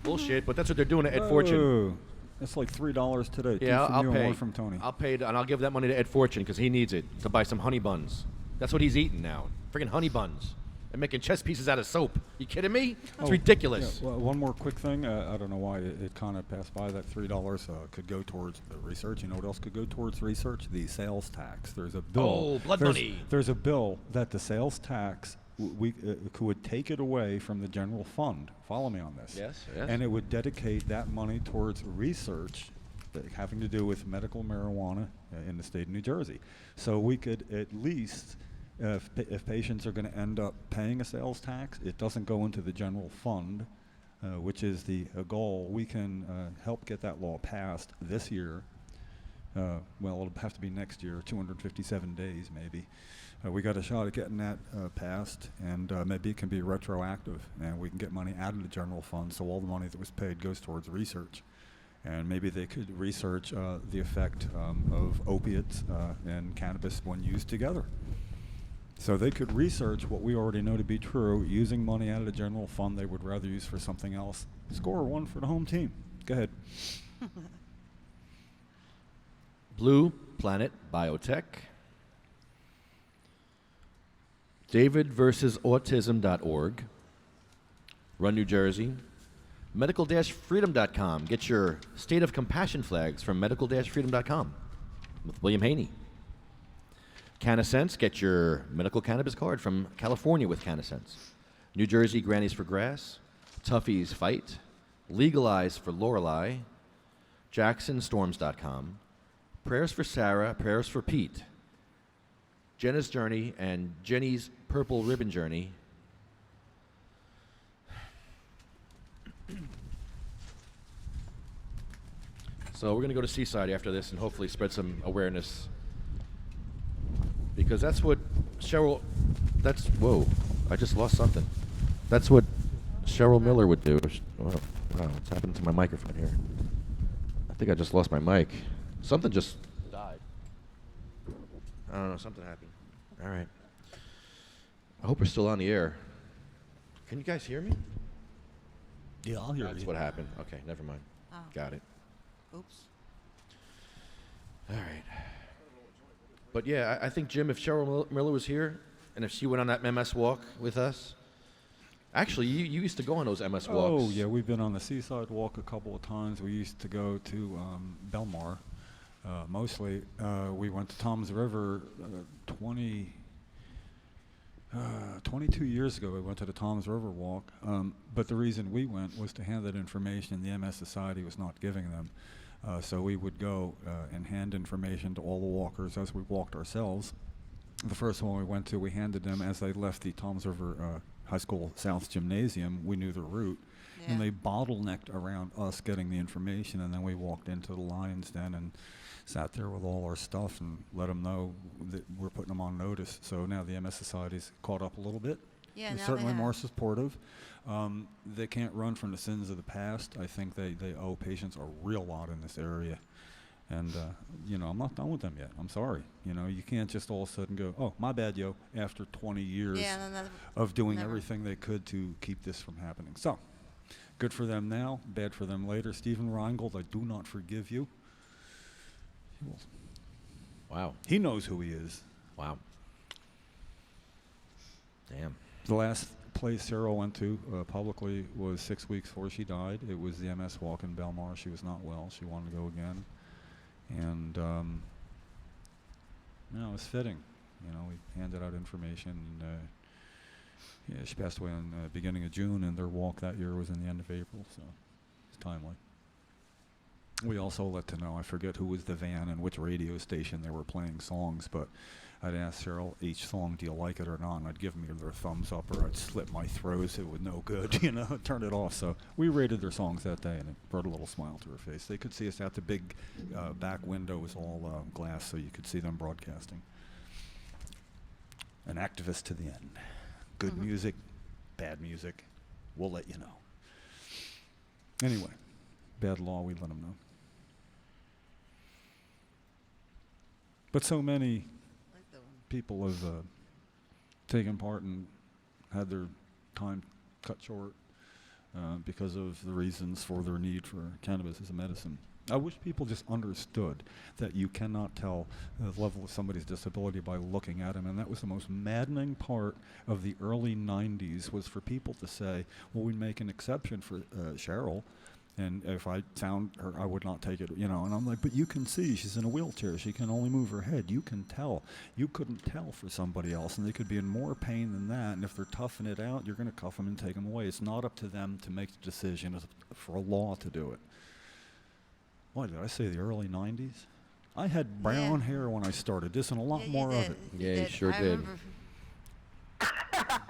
bullshit, but that's what they're doing at Ed Fortune. That's like $3 today. Yeah, Two from I'll you and pay. one from Tony. I'll pay, and I'll give that money to Ed Fortune because he needs it to buy some honey buns. That's what he's eating now. Freaking honey buns. And making chess pieces out of soap. You kidding me? It's ridiculous. Yeah, well, one more quick thing. I don't know why it kind of passed by. That $3 could go towards the research. You know what else could go towards research? The sales tax. There's a bill. Oh, blood money. There's a bill that the sales tax would take it away from the general fund. Follow me on this. Yes. And it would dedicate that money towards research having to do with medical marijuana in the state of New Jersey. So we could at least, if patients are going to end up paying a sales tax, it doesn't go into the general fund, which is the goal. We can help get that law passed this year. Well, it'll have to be next year, 257 days maybe. We got a shot at getting that passed, and maybe it can be retroactive, and we can get money out of the general fund, so all the money that was paid goes towards research. And maybe they could research the effect of opiates and cannabis when used together. So they could research what we already know to be true using money out of the general fund they would rather use for something else. Score one for the home team. Go ahead. Blue Planet Biotech. DavidVersusAutism.org. Run, New Jersey. Medical-freedom.com. Get your State of Compassion flags from medical-freedom.com with William Haney. CannaSense. Get your medical cannabis card from California with CannaSense. New Jersey Grannies for Grass. Tuffy's Fight. Legalize for Lorelei. JacksonStorms.com. Prayers for Sarah. Prayers for Pete. Jenna's Journey and Jenny's Purple Ribbon Journey. So we're going to go to Seaside after this and hopefully spread some awareness. Because that's what Cheryl, whoa, I just lost something. That's what Cheryl Miller would do. Oh, wow, what's happened to my microphone here? I think I just lost my mic. Something just died. I don't know, something happened. All right. I hope we're still on the air. Can you guys hear me? Yeah, I'll hear you. That's what happened. Okay, never mind. Oh. Got it. Oops. All right. But yeah, I think, Jim, if Cheryl Miller was here, and if she went on that MS walk with us, actually, you used to go on those MS walks. Oh, yeah, we've been on the Seaside walk a couple of times. We used to go to Belmar. Mostly, we went to Tom's River 22 years ago. We went to the Tom's River walk. But the reason we went was to hand that information the MS Society was not giving them. So we would go and hand information to all the walkers as we walked ourselves. The first one we went to, we handed them as they left the Tom's River High School South Gymnasium. We knew the route. Yeah. And they bottlenecked around us getting the information, and then we walked into the Lion's Den and sat there with all our stuff and let them know that we're putting them on notice. So now the MS Society's caught up a little bit. Yeah, they're certainly more supportive. They can't run from the sins of the past. I think they owe patients a real lot in this area. And, I'm not done with them yet. I'm sorry. You can't just all of a sudden go, oh, my bad, yo, after 20 years of doing everything they could to keep this from happening. So, good for them now, bad for them later. Stephen Reingold, I do not forgive you. Wow. He knows who he is. Wow. Damn. The last place Cheryl went to publicly was 6 weeks before she died. It was the MS walk in Belmar. She was not well. She wanted to go again. And, it was fitting. We handed out information. And, she passed away in the beginning of June, and their walk that year was in the end of April, so it's timely. We also let to know, I forget who was the van and which radio station they were playing songs, but I'd ask Cheryl each song, do you like it or not? And I'd give them either a thumbs up or I'd slip my throat. It was no good, turn it off. So we rated their songs that day, and it brought a little smile to her face. They could see us out the big back window was all glass, so you could see them broadcasting. An activist to the end. Good music, bad music, we'll let you know. Anyway, bad law, we let them know. But so many people have taken part and had their time cut short because of the reasons for their need for cannabis as a medicine. I wish people just understood that you cannot tell the level of somebody's disability by looking at them, and that was the most maddening part of the early 90s, was for people to say, well, we make an exception for Cheryl, and if I found her, I would not take it, and I'm like, but you can see she's in a wheelchair. She can only move her head. You can tell. You couldn't tell for somebody else, and they could be in more pain than that, and if they're toughing it out, you're going to cuff them and take them away. It's not up to them to make the decision. It's for a law to do it. What did I say, the early 90s? I had brown hair when I started this, and a lot more of it. Yeah, you sure did.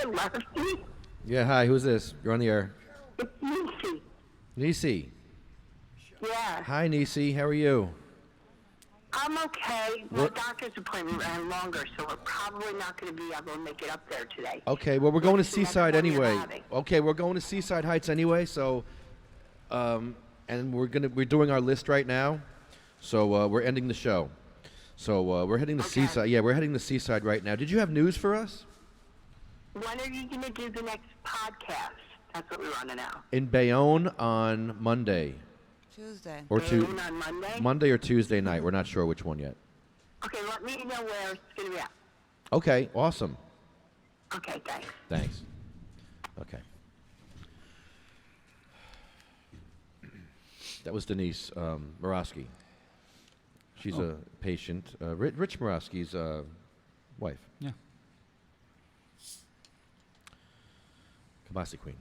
Lefty? Yeah, hi, who's this? You're on the air. It's Lucy. Nisi. Yeah. Hi, Nisi. How are you? I'm okay. My doctor's appointment ran longer, so we're probably not going to be able to make it up there today. Okay, well, we're going to Seaside anyway. Okay, we're going to Seaside Heights anyway, so, and we're doing our list right now, so we're ending the show. So we're heading to Seaside. Yeah, we're heading to Seaside right now. Did you have news for us? When are you going to do the next podcast? That's what we want to know. In Bayonne on Monday. Tuesday. Or Bayonne on Monday? Monday or Tuesday night. We're not sure which one yet. Okay, let me know where it's going to be at. Okay, awesome. Okay, thanks. Thanks. Okay. That was Denise Morosky. She's a patient. Rich Morosky's wife. Yeah. Kabasi Queen.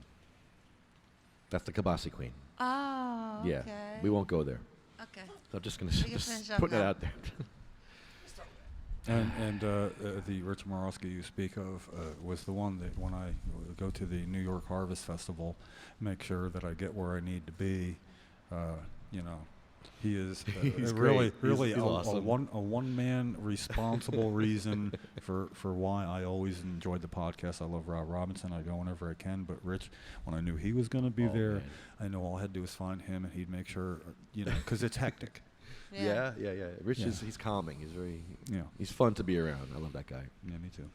That's the Kabasi Queen. Oh, okay. Yeah, we won't go there. Okay. So I'm just going We to can just finish up put it now. out there. And the Rich Morosky you speak of was the one that when I go to the New York Harvest Festival, make sure that I get where I need to be. You know, he is He's really, great. really He's a awesome. one man responsible reason for why I always enjoyed the podcast. I love Rob Robinson. I go whenever I can. But Rich, when I knew he was going to be there, man. I know all I had to do was find him, and he'd make sure, you know, because it's hectic. Yeah. Rich he's calming. He's very he's fun to be around. I love that guy. Yeah, me too.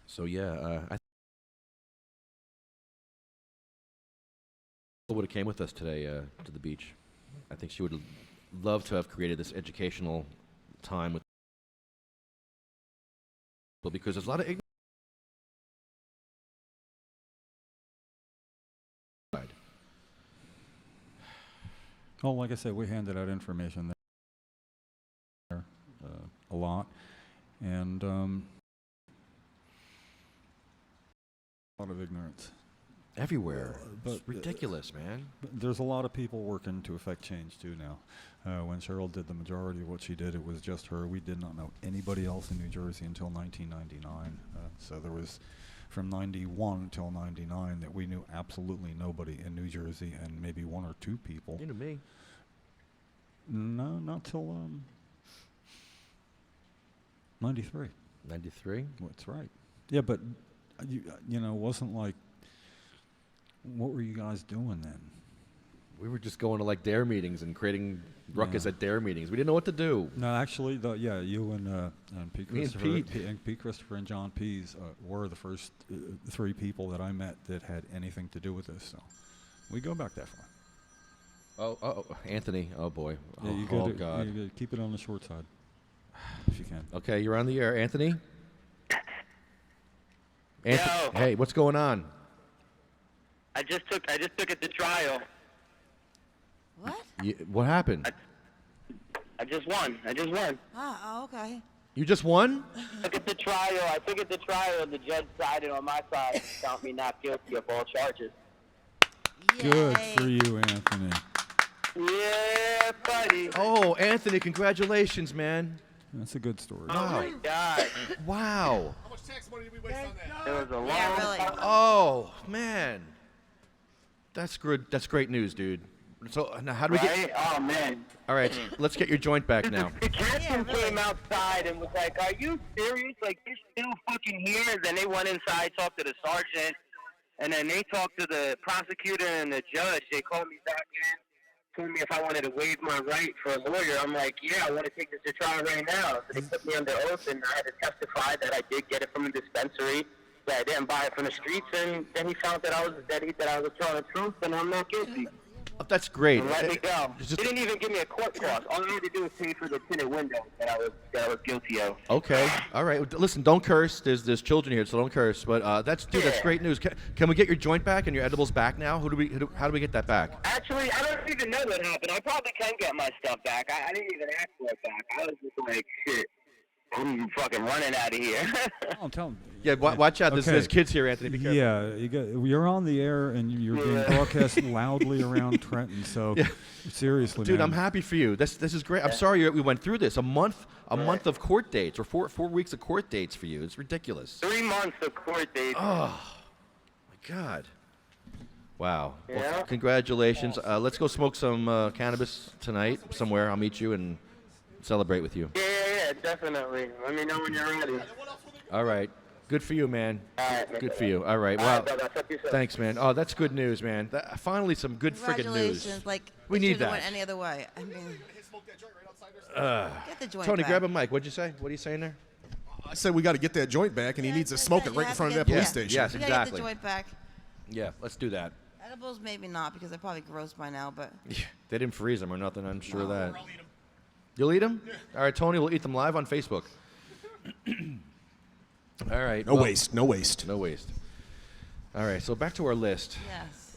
So I would have came with us today to the beach. I think she would have loved to have created this educational time with, because there's a lot of ignorance. Well, like I said, we handed out information there a lot, and a lot of ignorance. Everywhere. But It's ridiculous, man. But there's a lot of people working to affect change too now. When Cheryl did the majority of what she did, it was just her. We did not know anybody else in New Jersey until 1999. So there was from 91 until 99 that we knew absolutely nobody in New Jersey, and maybe one or two people. You knew me. No, not till 93. 93? That's right. Yeah, but you know, it wasn't like, what were you guys doing then? We were just going to like DARE meetings and creating ruckus at DARE meetings. We didn't know what to do. No, actually, you and Pete Me and Christopher, Pete Christopher and John Pease were the first three people that I met that had anything to do with this. So we go back that far. Oh, Anthony. Oh boy. Yeah, you oh gotta, God. you gotta keep it on the short side, if you can. Okay, you're on the air, Anthony. Yo. Hey, what's going on? I just took it to trial. What? What happened? I just won. Oh, okay. You just won? I took it to trial. The judge sided on my side and found me not guilty of all charges. Good for you, Anthony. Yeah, buddy. Oh, Anthony, congratulations, man. That's a good story. Oh my God. Wow. How much tax money did we waste on that? It was a long really. time. Oh, man. That's good. That's great news, dude. So now how do we Right? get... Oh, man. All right, let's get your joint back now. The captain came outside and was like, "Are you serious? Like, you're still fucking here?" Then they went inside, talked to the sergeant, and then they talked to the prosecutor and the judge. They called me back in, told me if I wanted to waive my right for a lawyer. I'm like, yeah, I want to take this to trial right now. So they put me under oath, and I had to testify that I did get it from a dispensary, that I didn't buy it from the streets, and then he found that I was telling the truth, and I'm not guilty. Oh, that's great. And let me go. It's He just- didn't even give me a court cost. All I had to do was pay for the tinted window that I was guilty of. Okay. All right. Listen, don't curse. There's children here, so don't curse. But that's great news. Can we get your joint back and your edibles back now? How do we get that back? Actually, I don't even know what happened. I probably can get my stuff back. I didn't even ask for it back. I was just like, shit, I'm fucking running out of here. I'm telling you. Yeah, watch out. Okay. There's kids here, Anthony. Be careful. Yeah, you're on the air and you're being broadcast loudly around Trenton. So seriously, Dude, man. I'm happy for you. This is great. I'm sorry we went through this. A month of court dates, or four weeks of court dates for you. It's ridiculous. 3 months of court dates. Oh my God. Wow. Yeah. Well, congratulations. Let's go smoke some cannabis tonight somewhere. I'll meet you and celebrate with you. Yeah, definitely. Let me know when you're ready. All right. Good for you, man. All right, man. Good for you. All right. All Well, right, brother. I'll talk to you soon. thanks, man. Oh, that's good news, man. Finally, some good friggin' news. Congratulations. Like, We it need shouldn't have that. went any other way. I mean, get the joint Tony, back. grab a mic. What'd you say? What are you saying there? I said we got to get that joint back, and he needs to smoke it right in front of that police station. Yes, You gotta get exactly. the joint back. Yeah, let's do that. Edibles, maybe not, because they're probably gross by now, but They didn't freeze them or nothing. I'm sure of that. You'll eat them? All right, Tony will eat them live on Facebook. All right. No waste. No waste. No waste. All right, so back to our list. yes.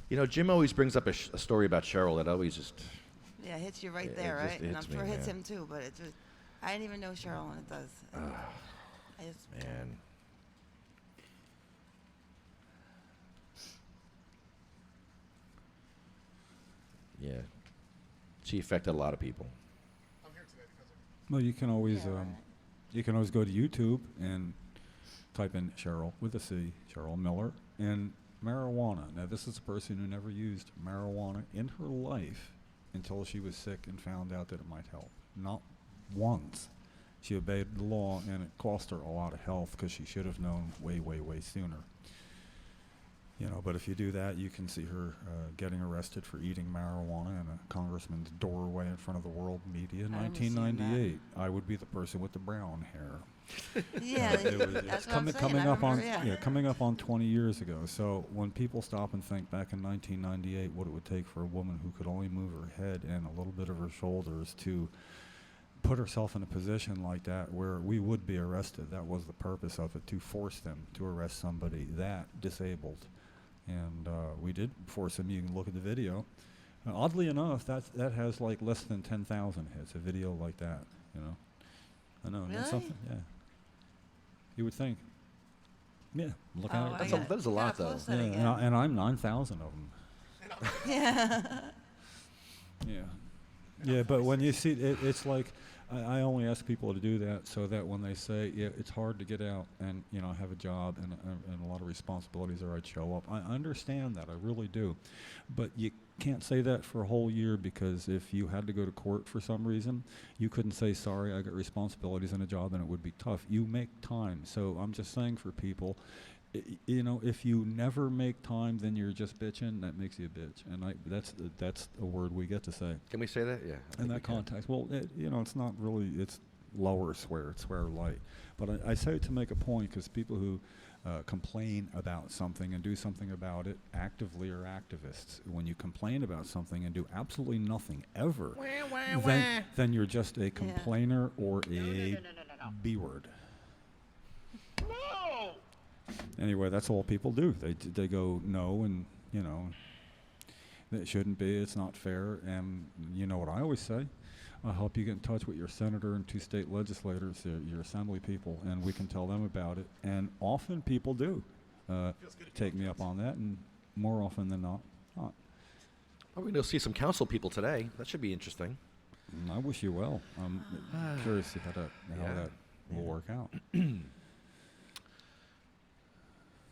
You know, Jim always brings up a story about Cheryl that always just... Yeah, it hits you right It there, just right? And I'm hits sure me, it hits man. him too, but it just, I didn't even know Cheryl, and it does. I just, Man. Yeah. She affected a lot of people. Well, you can always go to YouTube and type in Cheryl with a C, Cheryl Miller, and marijuana. Now, this is a person who never used marijuana in her life until she was sick and found out that it might help. Not once. She obeyed the law, and it cost her a lot of health because she should have known way, way, way sooner. You know, but if you do that, you can see her getting arrested for eating marijuana in a congressman's doorway in front of the world media in I haven't seen 1998. I would be the person with the brown hair. Yeah, that's what I'm saying. coming I up on remember, yeah. coming up on 20 years ago. So when people stop and think back in 1998, what it would take for a woman who could only move her head and a little bit of her shoulders to put herself in a position like that where we would be arrested. That was the purpose of it, to force them to arrest somebody that disabled. And we did force him. You can look at the video. Oddly enough, that has like less than 10,000 hits. A video like that, you know. I know. Really? Something, yeah. You would think. Yeah. Look at it. That is a lot, though. Yeah, and I'm 9,000 of them. Yeah. Yeah. Yeah, but when you see it, it's like I only ask people to do that so that when they say, yeah, it's hard to get out and, you know, have a job and a lot of responsibilities or I'd show up. I understand that. I really do. But you can't say that for a whole year, because if you had to go to court for some reason, you couldn't say, sorry, I got responsibilities and a job, and it would be tough. You make time. So I'm just saying for people, you know, if you never make time, then you're just bitching. That makes you a bitch, and that's a word we get to say. Can we say that? Yeah. In that context, well, you know, it's not really. It's lower swear. It's swear light. But I say it to make a point, because people who complain about something and do something about it actively are activists. When you complain about something and do absolutely nothing ever, then you're just a complainer or a B word. Anyway, that's all people do. They go no, and you know, it shouldn't be. It's not fair. And you know what I always say? I'll help you get in touch with your senator and 2 state legislators, your assembly people, and we can tell them about it. And often people do take me up on that, and more often than not. Well, we're going to see some council people today. That should be interesting. I wish you well. I'm curious to see how that will work out.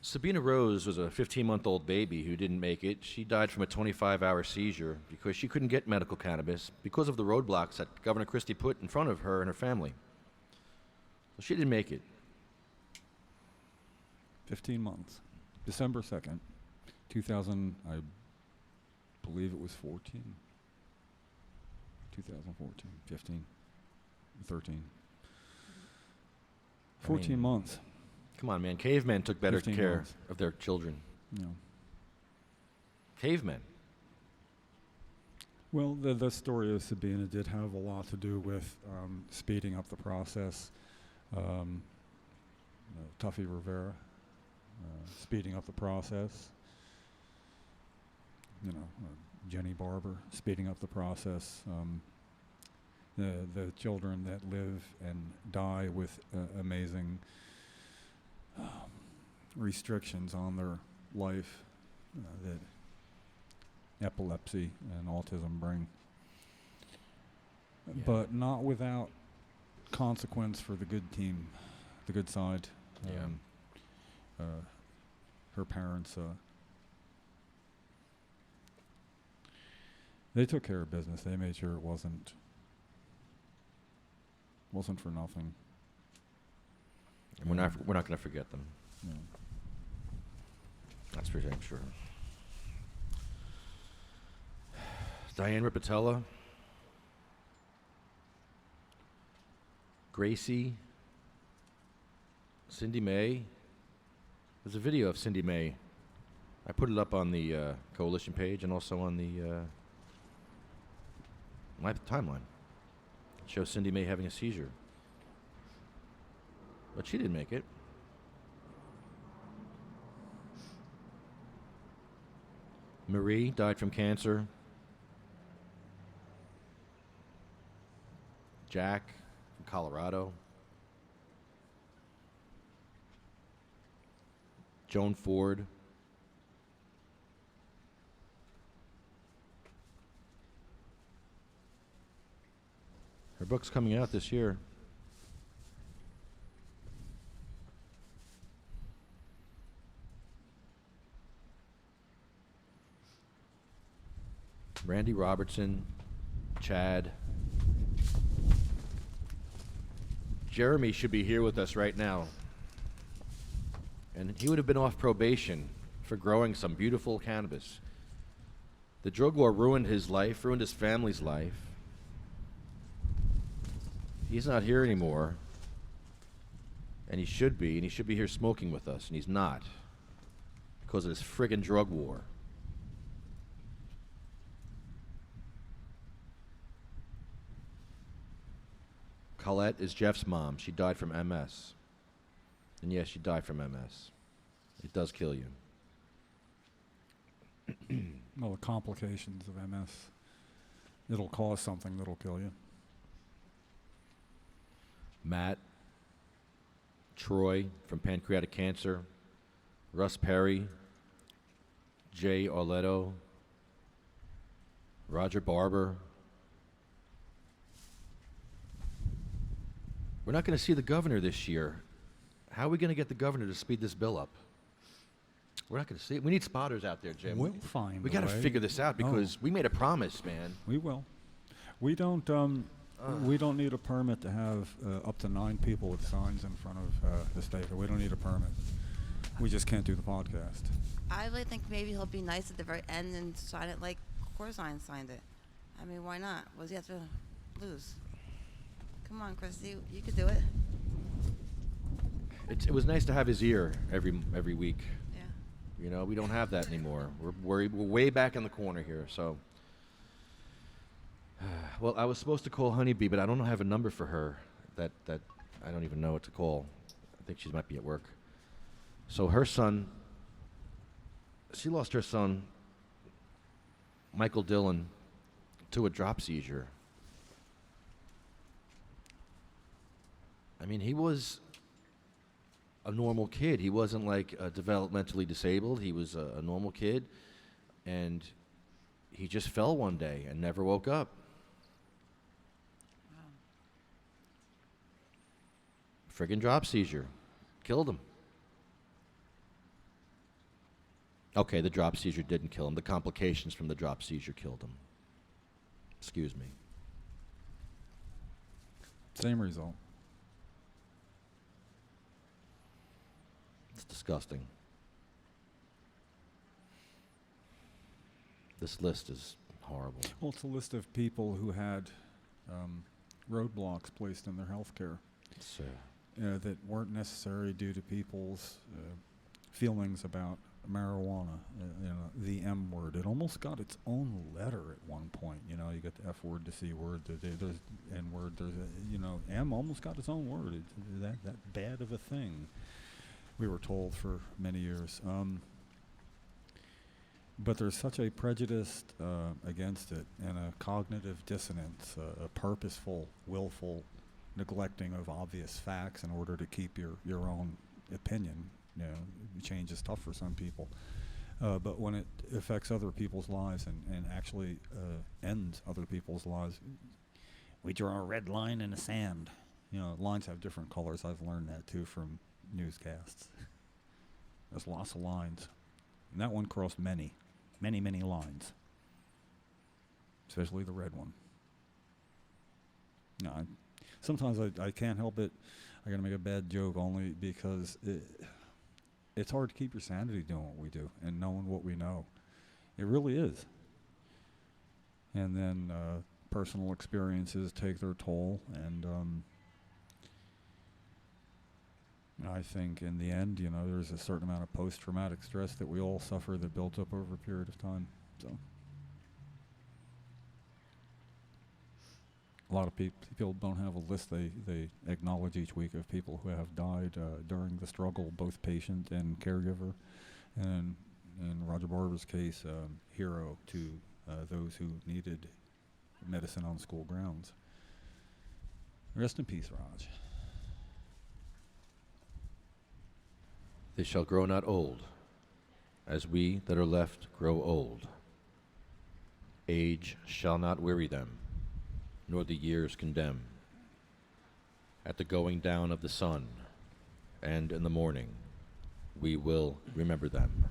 Sabina Rose was a 15-month-old baby who didn't make it. She died from a 25-hour seizure because she couldn't get medical cannabis because of the roadblocks that Governor Christie put in front of her and her family. So she didn't make it. 15 months. December 2nd, 2000, I believe it was 14. 2014, 15, 13. 14 months. Come on, man. Cavemen took better 15 care months. of their children. Yeah. Cavemen. Well, the story of Sabina did have a lot to do with speeding up the process. Tuffy Rivera, speeding up the process. You know, Jenny Barber, speeding up the process. The children that live and die with amazing restrictions on their life that epilepsy and autism bring. Yeah. But not without consequence for the good team, the good side. Her parents, they took care of business. They made sure it wasn't Wasn't for nothing. And we're not going to forget them. No. That's for damn sure. Diane Ripatella, Gracie, Cindy May. There's a video of Cindy May. I put it up on the coalition page and also on the my timeline. It shows Cindy May having a seizure. But she didn't make it. Marie died from cancer. Jack from Colorado. Joan Ford. Her book's coming out this year. Randy Robertson, Chad. Jeremy should be here with us right now. And he would have been off probation for growing some beautiful cannabis. The drug war ruined his life, ruined his family's life. He's not here anymore. And he should be here smoking with us, and he's not. Because of this friggin' drug war. Colette is Jeff's mom. She died from MS. And yes, she died from MS. It does kill you. Well, the complications of MS. It'll cause something that'll kill you. Matt, Troy from pancreatic cancer, Russ Perry, Jay Orletto, Roger Barber. We're not going to see the governor this year. How are we going to get the governor to speed this bill up? We're not going to see it. We need spotters out there, Jim. We'll find We a got to way. figure this out because we made a promise, man. We will. We don't need a permit to have up to 9 people with signs in front of the state. We don't need a permit. We just can't do the podcast. I really think maybe he'll be nice at the very end and sign it like Corzine signed it. I mean, why not? What does he have to lose? Come on, Christie, you could do it. It was nice to have his ear every week. Yeah. You know, we don't have that anymore. We're way back in the corner here. So, well, I was supposed to call Honeyb, but I don't have a number for her. That I don't even know what to call. I think she might be at work. So her son. She lost her son, Michael Dillon, to a drop seizure. I mean, he was a normal kid. He wasn't like developmentally disabled. He was a normal kid, and he just fell one day and never woke up. Friggin' drop seizure. Killed him. Okay, the drop seizure didn't kill him. The complications from the drop seizure killed him. Excuse me. Same result. It's disgusting. This list is horrible. Well, it's a list of people who had roadblocks placed in their health care that weren't necessary due to people's feelings about marijuana. The M word. It almost got its own letter at one point. You know, you got the F word, the C word, there's N word. There's M almost got its own word. That bad of a thing. We were told for many years. But there's such a prejudice against it and a cognitive dissonance, a purposeful, willful neglecting of obvious facts in order to keep your own opinion. You know, change is tough for some people. But when it affects other people's lives and actually ends other people's lives, we draw a red line in the sand. You know, lines have different colors. I've learned that too from newscasts. There's lots of lines. And that one crossed many lines. Especially the red one. No, sometimes I can't help it. I gotta make a bad joke only because it's hard to keep your sanity doing what we do and knowing what we know. It really is. And then personal experiences take their toll, and I think in the end, there's a certain amount of post-traumatic stress that we all suffer that builds up over a period of time. So a lot of people don't have a list they acknowledge each week of people who have died during the struggle, both patient and caregiver. And in Roger Barber's case, hero to those who needed medicine on school grounds. Rest in peace, Raj. They shall grow not old, as we that are left grow old. Age shall not weary them, nor the years condemn. At the going down of the sun, and in the morning, we will remember them.